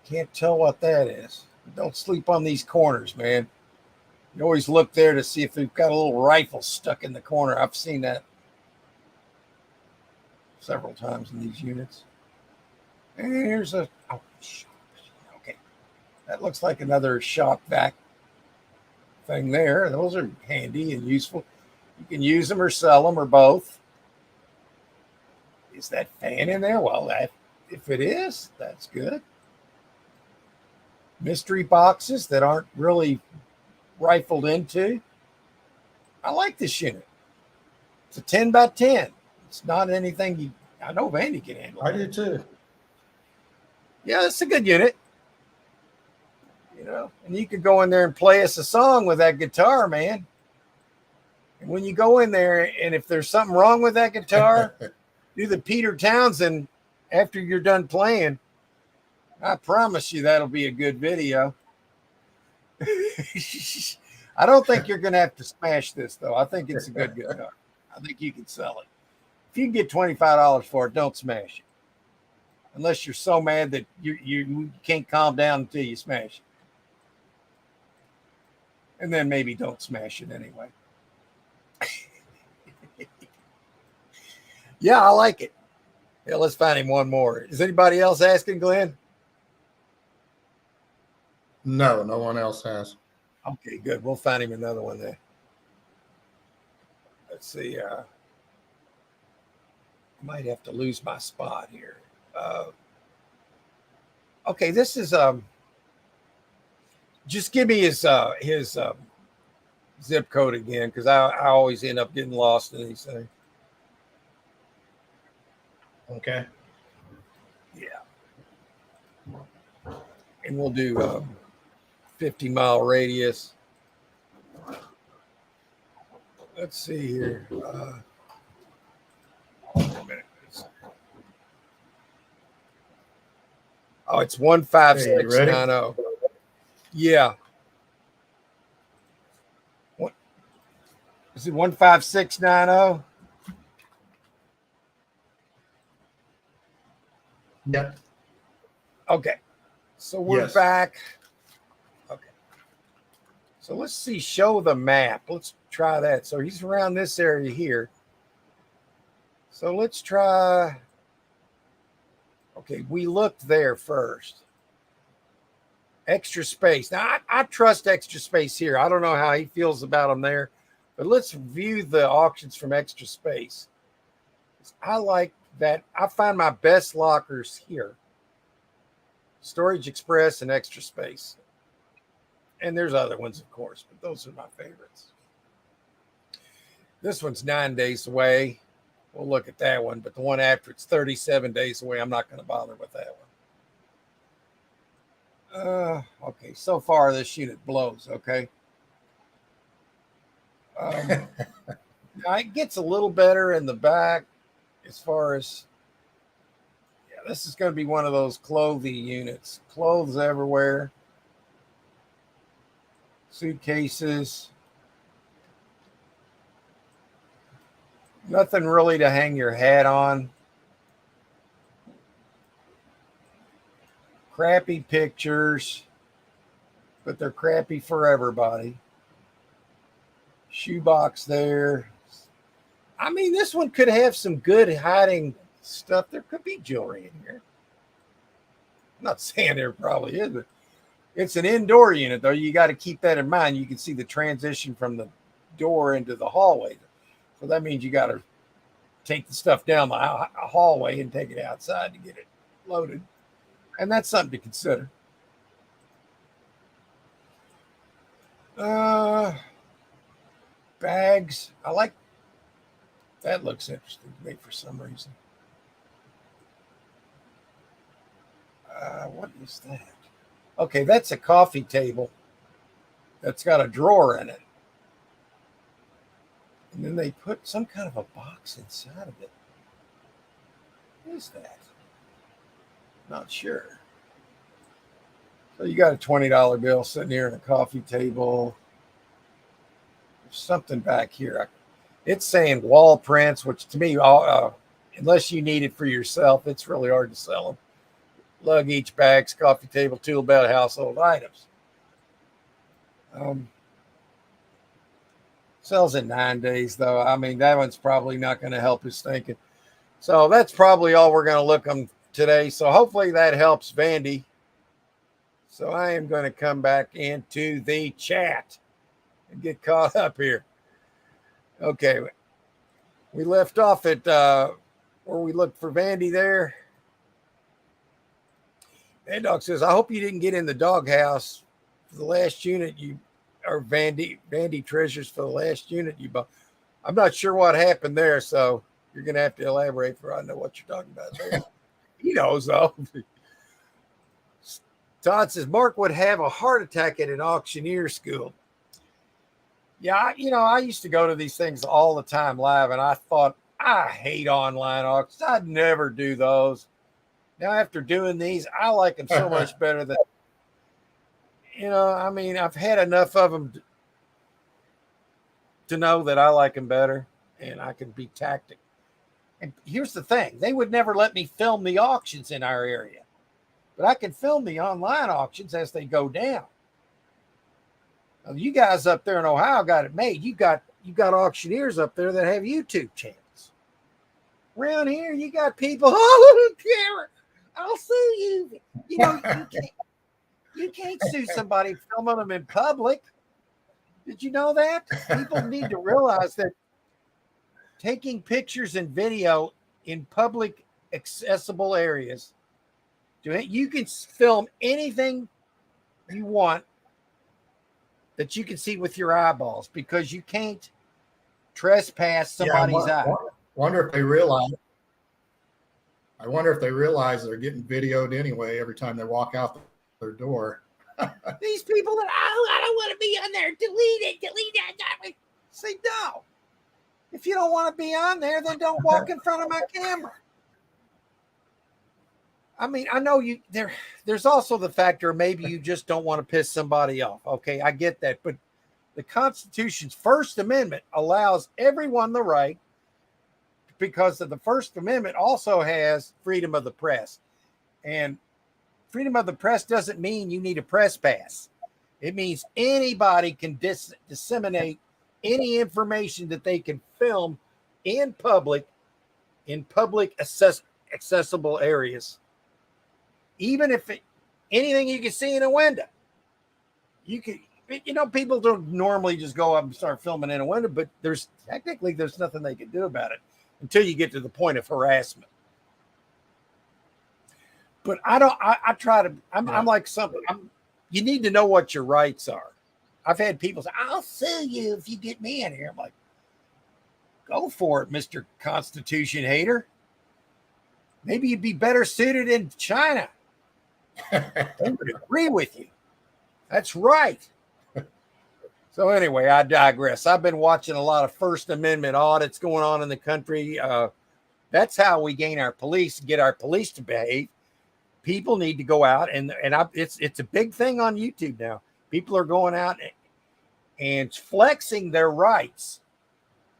Can't tell what that is. Don't sleep on these corners, man. You always look there to see if they've got a little rifle stuck in the corner. I've seen that several times in these units. And here's a okay. That looks like another shop vac thing there. Those are handy and useful. You can use them or sell them or both. Is that fan in there? Well, if it is, that's good. Mystery boxes that aren't really rifled into. I like this unit. It's a 10 by 10. It's not anything I know Vandy can handle. I do too. Yeah, it's a good unit. You know, and you could go in there and play us a song with that guitar, man. And when you go in there, and if there's something wrong with that guitar, do the Peter Townsend after you're done playing. I promise you that'll be a good video. I don't think you're going to have to smash this, though. I think it's a good guitar. I think you can sell it. If you can get $25 for it, don't smash it. Unless you're so mad that you can't calm down until you smash it. And then maybe don't smash it anyway. Yeah, I like it. Yeah, let's find him one more. Is anybody else asking, Glenn? No, no one else has. Okay, good. We'll find him another one then. Let's see. I might have to lose my spot here. Okay, this is just give me his zip code again, because I always end up getting lost in these things. Okay. Yeah. And we'll do 50-mile radius. Let's see here. Hold on a minute. Oh, it's Okay, you ready? 15690. Yeah. What is it? 15690. Yep. Okay. So we're Yes. back. Okay. So let's see. Show the map. Let's try that. So he's around this area here. So let's try. Okay, we looked there first. Extra space. Now, I trust Extra Space here. I don't know how he feels about them there, but let's view the auctions from Extra Space. I like that. I find my best lockers here. Storage Express and Extra Space. And there's other ones, of course, but those are my favorites. This one's 9 days away. We'll look at that one, but the one after it's 37 days away. I'm not going to bother with that one. Okay, so far this unit blows. Okay. It gets a little better in the back as far as, yeah, this is going to be one of those clothy units. Clothes everywhere. Suitcases. Nothing really to hang your hat on. Crappy pictures, but they're crappy for everybody. Shoebox there. I mean, this one could have some good hiding stuff. There could be jewelry in here. I'm not saying there probably is, but it's an indoor unit, though. You got to keep that in mind. You can see the transition from the door into the hallway. So that means you got to take the stuff down the hallway and take it outside to get it loaded. And that's something to consider. Bags. I like that. Looks interesting to me for some reason. What is that? Okay, that's a coffee table that's got a drawer in it. And then they put some kind of a box inside of it. What is that? Not sure. So you got a $20 bill sitting here on a coffee table. There's something back here. It's saying wall prints, which to me, unless you need it for yourself, it's really hard to sell them. Luggage, bags, coffee table, tool belt, household items. Sells in 9 days, though. I mean, that one's probably not going to help his thinking. So that's probably all we're going to look on today. So hopefully that helps Vandy. So I am going to come back into the chat and get caught up here. Okay. We left off at where we looked for Vandy there. Mad Dog says, I hope you didn't get in the doghouse for the last unit or Vandy treasures for the last unit you bought. I'm not sure what happened there, so you're going to have to elaborate for I know what you're talking about there. He knows, though. Todd says, Mark would have a heart attack at an auctioneer school. Yeah, I used to go to these things all the time live, and I thought, I hate online auctions. I'd never do those. Now, after doing these, I like them so much better than, I've had enough of them to know that I like them better, and I can be tactic. And here's the thing. They would never let me film the auctions in our area. But I can film the online auctions as they go down. Now, you guys up there in Ohio got it made. You got auctioneers up there that have YouTube channels. Around here, you got people, camera, I'll sue you. You can't sue somebody filming them in public. Did you know that? People need to realize that taking pictures and video in public accessible areas, you can film anything you want that you can see with your eyeballs because you can't trespass somebody's eye. I wonder if they realize they're getting videoed anyway every time they walk out their door. These people that I don't want to be on there. Delete that. Say no. If you don't want to be on there, then don't walk in front of my camera. I mean, I know there's also the factor maybe you just don't want to piss somebody off. Okay, I get that, but the Constitution's First Amendment allows everyone the right, because of the First Amendment also has freedom of the press. And freedom of the press doesn't mean you need a press pass. It means anybody can disseminate any information that they can film in public accessible areas. Even if anything you can see in a window, you can, people don't normally just go up and start filming in a window, but there's nothing they can do about it until you get to the point of harassment. But I'm like something. You need to know what your rights are. I've had people say, I'll sue you if you get me in here. I'm like, go for it, Mr. Constitution hater. Maybe you'd be better suited in China. I would agree with you. That's right. So anyway, I digress. I've been watching a lot of First Amendment audits going on in the country. That's how we gain our police, get our police to behave. People need to go out it's a big thing on YouTube now. People are going out and flexing their rights,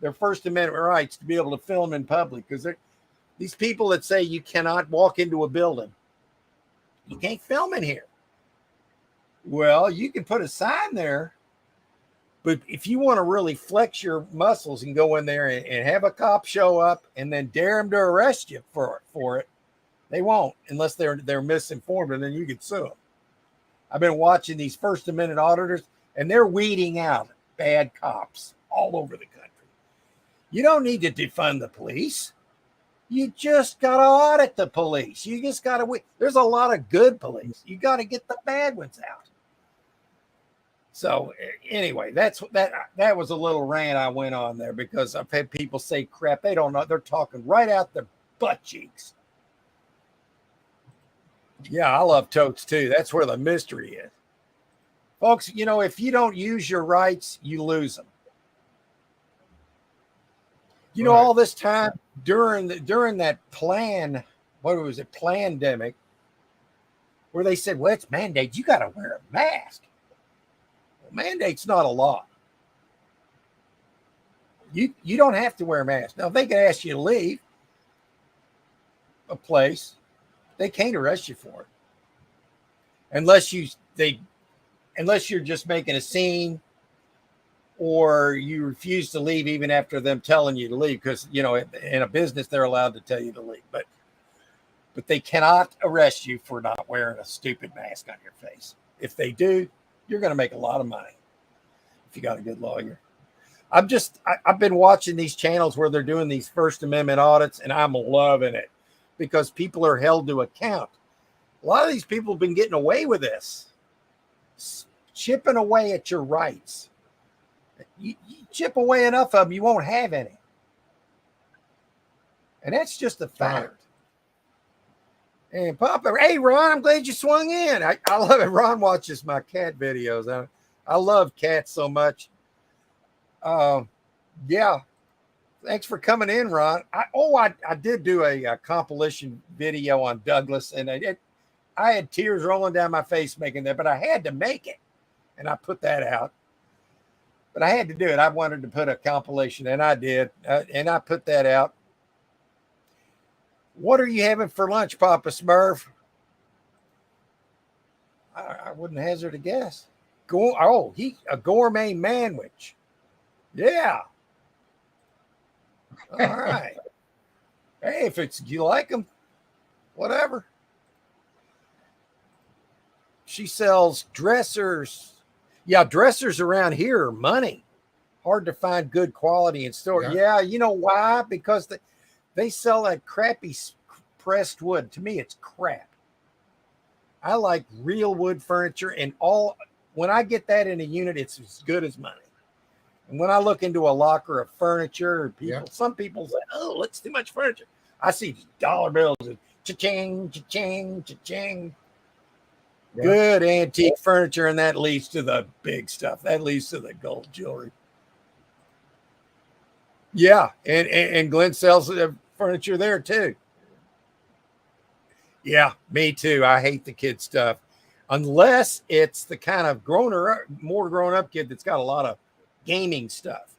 their First Amendment rights to be able to film in public, because these people that say you cannot walk into a building, you can't film in here. Well, you can put a sign there, but if you want to really flex your muscles and go in there and have a cop show up and then dare them to arrest you for it, they won't, unless they're misinformed, and then you can sue them. I've been watching these First Amendment auditors, and they're weeding out bad cops all over the country. You don't need to defund the police. You just got to audit the police. You just got to. There's a lot of good police. You got to get the bad ones out. So anyway, that was a little rant I went on there, because I've had people say crap they don't know. They're talking right out their butt cheeks. Yeah, I love totes too. That's where the mystery is. Folks, if you don't use your rights, you lose them. Right. All this time during that pandemic, where they said, well, it's mandate, you got to wear a mask. Well, mandate's not a law. You don't have to wear a mask. Now, they can ask you to leave a place. They can't arrest you for it. Unless you're just making a scene, or you refuse to leave even after them telling you to leave, because in a business they're allowed to tell you to leave, but they cannot arrest you for not wearing a stupid mask on your face. If they do, you're going to make a lot of money if you got a good lawyer. I've been watching these channels where they're doing these First Amendment audits, and I'm loving it, because people are held to account. A lot of these people have been getting away with this, chipping away at your rights. You chip away enough of them, you won't have any. And that's just a fact. Right. And Papa, hey, Ron, I'm glad you swung in. I love it. Ron watches my cat videos. I love cats so much. Yeah. Thanks for coming in, Ron. I did do a compilation video on Douglas, and I had tears rolling down my face making that, but I had to make it, and I put that out. But I had to do it. I wanted to put a compilation, and I did, and I put that out. What are you having for lunch, Papa Smurf? I wouldn't hazard a guess. A gourmet manwich. Yeah. All right. Hey, if you like them, whatever. She sells dressers. Yeah, dressers around here are money. Hard to find good quality in store. Yeah, you know why? Because they sell that crappy pressed wood. To me, it's crap. I like real wood furniture, and when I get that in a unit, it's as good as money. And when I look into a locker of furniture, some people say, oh, that's too much furniture. I see dollar bills and cha-ching, cha-ching, cha-ching. Yeah. Good antique furniture, and that leads to the big stuff. That leads to the gold jewelry. Yeah, and Glenn sells furniture there too. Yeah, me too. I hate the kid stuff. Unless it's the kind of more grown up kid that's got a lot of gaming stuff.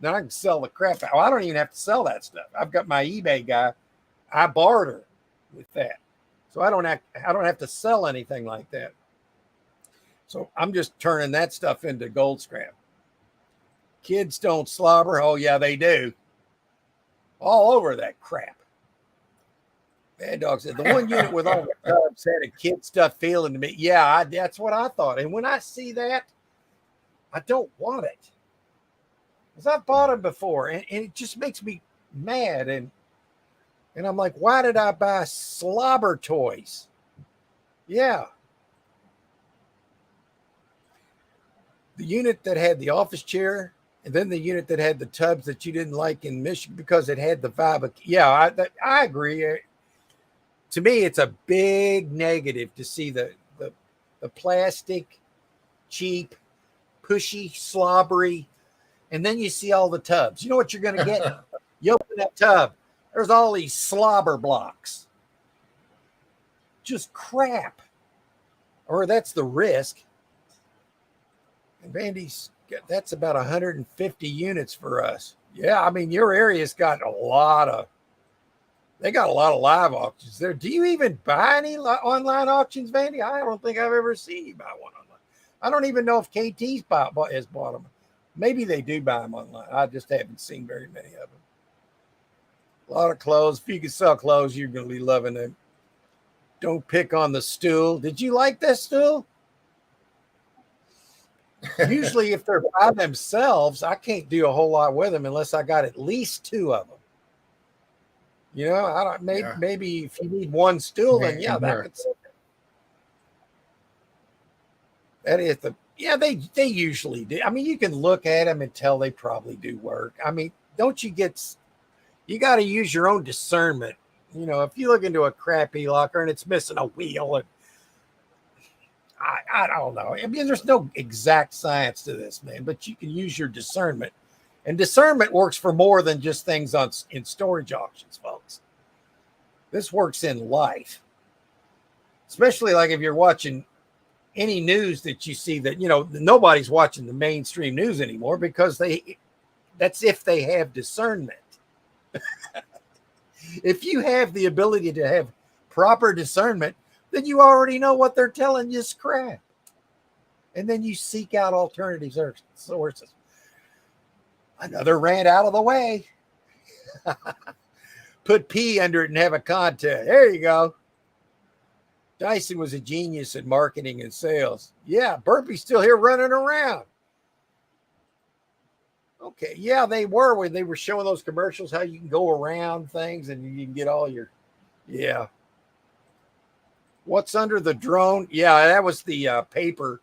Then I can sell the crap out. Well, I don't even have to sell that stuff. I've got my eBay guy. I barter with that. So I don't have to sell anything like that. So I'm just turning that stuff into gold scrap. Kids don't slobber. Oh, yeah, they do. All over that crap. Bad Dog said the one unit with all the tubs had a kid stuff feeling to me. Yeah, that's what I thought. And when I see that, I don't want it. Because I've bought them before, and it just makes me mad. And I'm like, why did I buy slobber toys? Yeah. The unit that had the office chair, and then the unit that had the tubs that you didn't like in Michigan because it had the vibe of, yeah, I agree. To me, it's a big negative to see the plastic, cheap, pushy, slobbery, and then you see all the tubs. You know what you're going to get? You open that tub, there's all these slobber blocks. Just crap. Or that's the risk. And Vandy's, that's about 150 units for us. Yeah, I mean, your area's got they got a lot of live auctions there. Do you even buy any online auctions, Vandy? I don't think I've ever seen you buy one online. I don't even know if KT's has bought them. Maybe they do buy them online. I just haven't seen very many of them. A lot of clothes. If you can sell clothes, you're going to be loving them. Don't pick on the stool. Did you like that stool? Usually, if they're by themselves, I can't do a whole lot with them unless I got at least two of them. You know, maybe if you need one stool, then that is they usually do. I mean, you can look at them and tell they probably do work. I mean, you got to use your own discernment. You know, if you look into a crappy locker and it's missing a wheel, and I don't know. I mean, there's no exact science to this, man, but you can use your discernment. And discernment works for more than just things in storage auctions, folks. This works in life, especially like if you're watching any news that you see that, you know, nobody's watching the mainstream news anymore because that's if they have discernment. If you have the ability to have proper discernment, then you already know what they're telling you is crap. And then you seek out alternative sources. Another rant out of the way. Put P under it and have a contest. There you go. Dyson was a genius at marketing and sales. Yeah, Burpee's still here running around. Okay, yeah, they were when they were showing those commercials, how you can go around things and you can get all your, yeah. What's under the drone? Yeah, that was the paper.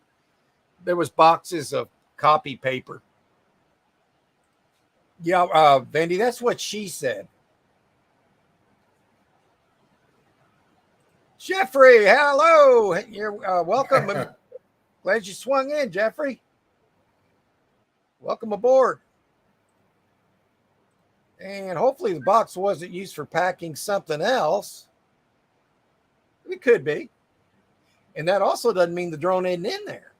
There was boxes of copy paper. Yeah, Vandy, that's what she said. Jeffrey, hello. You're welcome. Glad you swung in, Jeffrey. Welcome aboard. And hopefully the box wasn't used for packing something else. It could be. And that also doesn't mean the drone isn't in there.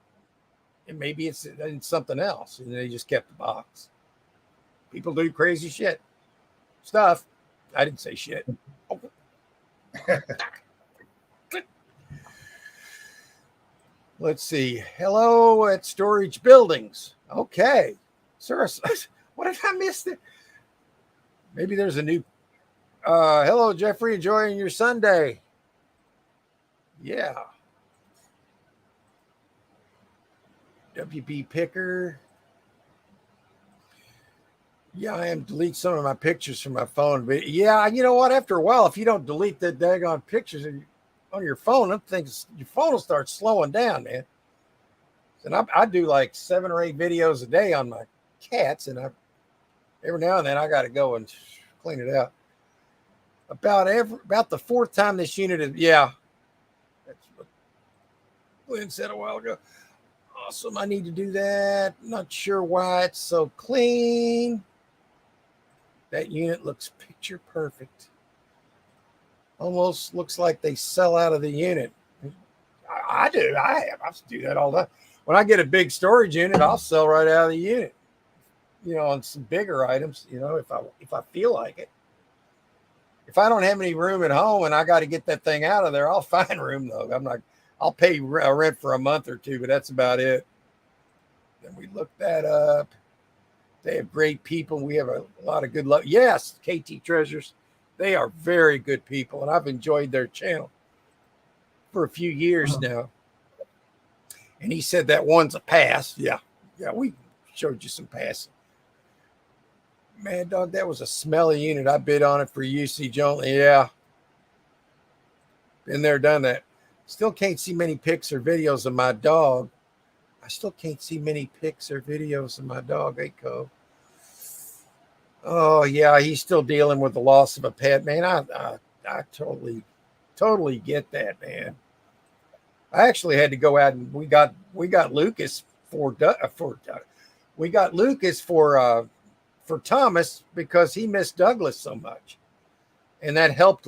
And maybe it's in something else. And they just kept the box. People do crazy stuff. I didn't say shit. Oh. Let's see. Hello at Storage Buildings. Okay. Sir, what did I miss there? Maybe there's a new. Hello, Jeffrey. Enjoying your Sunday. Yeah. WB Picker. Yeah, I am delete some of my pictures from my phone. But yeah, you know what? After a while, if you don't delete the daggone pictures on your phone, I think your phone will start slowing down, man. And I do like 7 or 8 videos a day on my cats, and every now and then I got to go and clean it out. About the 4th time this unit is, yeah. That's what Glenn said a while ago. Awesome. I need to do that. Not sure why it's so clean. That unit looks picture perfect. almost looks like they sell out of the unit. I do. I do that all the time. When I get a big storage unit, I'll sell right out of the unit. On some bigger items, if I feel like it. If I don't have any room at home and I got to get that thing out of there, I'll find room though. I'll pay rent for a month or two, but that's about it. Then we look that up. They have great people. We have a lot of good luck. Yes, KT Treasures. They are very good people, and I've enjoyed their channel for a few years now. And he said that one's a pass. Yeah, we showed you some passing. Man, dog, that was a smelly unit. I bid on it for usage only. Yeah. Been there, done that. Still can't see many pics or videos of my dog. Hey, Cove. Oh, yeah, he's still dealing with the loss of a pet, man. I totally get that, man. I actually had to go out and we got Lucas for Thomas because he missed Douglas so much, and that helped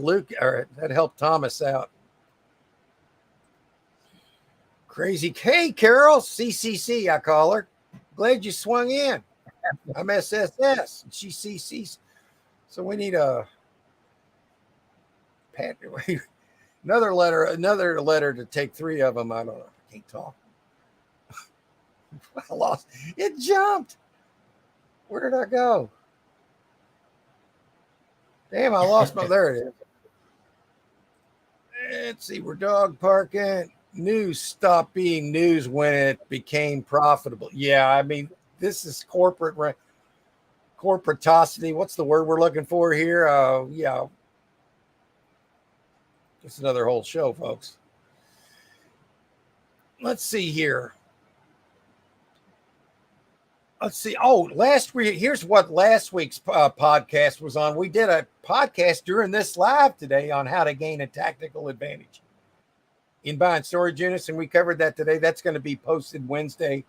Thomas out. Crazy. Hey, Carol, CCC, I call her. Glad you swung in. I'm SSS. And she CCs. So we need a another letter to take 3 of them. I don't know. I can't talk. I lost. It jumped. Where did I go? Damn, I lost my. There it is. Let's see. We're dog parking. News stopped being news when it became profitable. Yeah, I mean, this is corporatosity. What's the word we're looking for here? Yeah. Just another whole show, folks. Let's see here. Let's see. Oh, last week, here's what last week's podcast was on. We did a podcast during this live today on how to gain a tactical advantage in buying storage units, and we covered that today. That's going to be posted Wednesday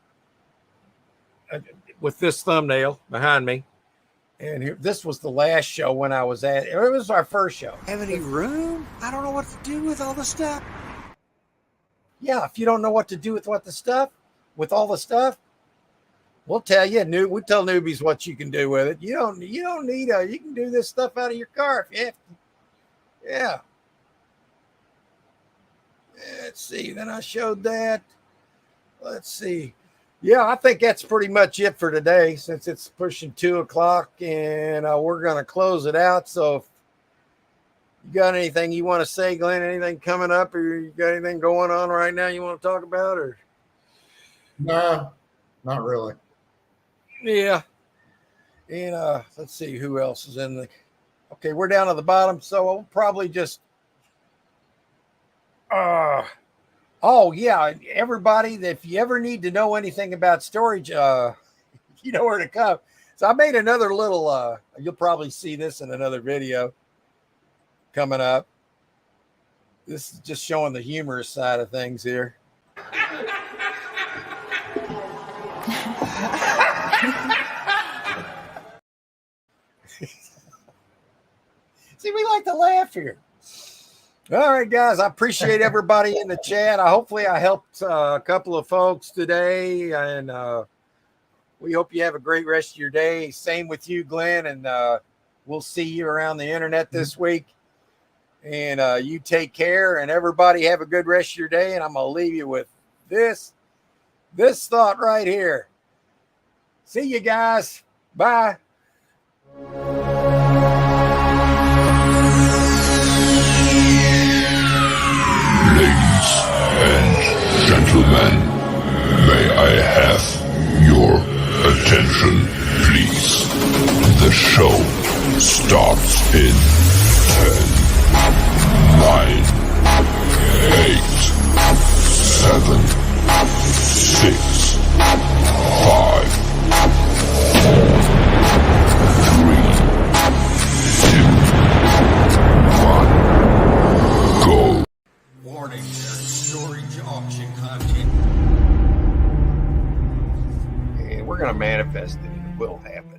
with this thumbnail behind me. And here, this was the last show when I was at it. It was our first show. Have any room? I don't know what to do with all the stuff. Yeah, if you don't know what to do with all the stuff, we'll tell you. We tell newbies what you can do with it. You don't need you can do this stuff out of your car if you have to. Yeah. Let's see. Then I showed that. Let's see. Yeah, I think that's pretty much it for today since it's pushing 2:00 and we're going to close it out. So if you got anything you want to say, Glenn, anything coming up or you got anything going on right now you want to talk about or? No, not really. Yeah. And let's see who else is in the. Okay, we're down at the bottom. So we'll probably just. Oh yeah, everybody, if you ever need to know anything about storage, you know where to come. So I made another little, you'll probably see this in another video coming up. This is just showing the humorous side of things here. See, we like to laugh here. All right, guys, I appreciate everybody in the chat. Hopefully I helped a couple of folks today, and we hope you have a great rest of your day. Same with you, Glenn, and we'll see you around the internet this week. And you take care, and everybody have a good rest of your day, and I'm going to leave you with this thought right here. See you guys. Bye. Gentlemen, may I have your attention, please? The show starts in 10, 9, 8, 7, 6, 5, 4, 3, 2, 1, go. Warning, there's storage auction content. And we're going to manifest it. It will happen.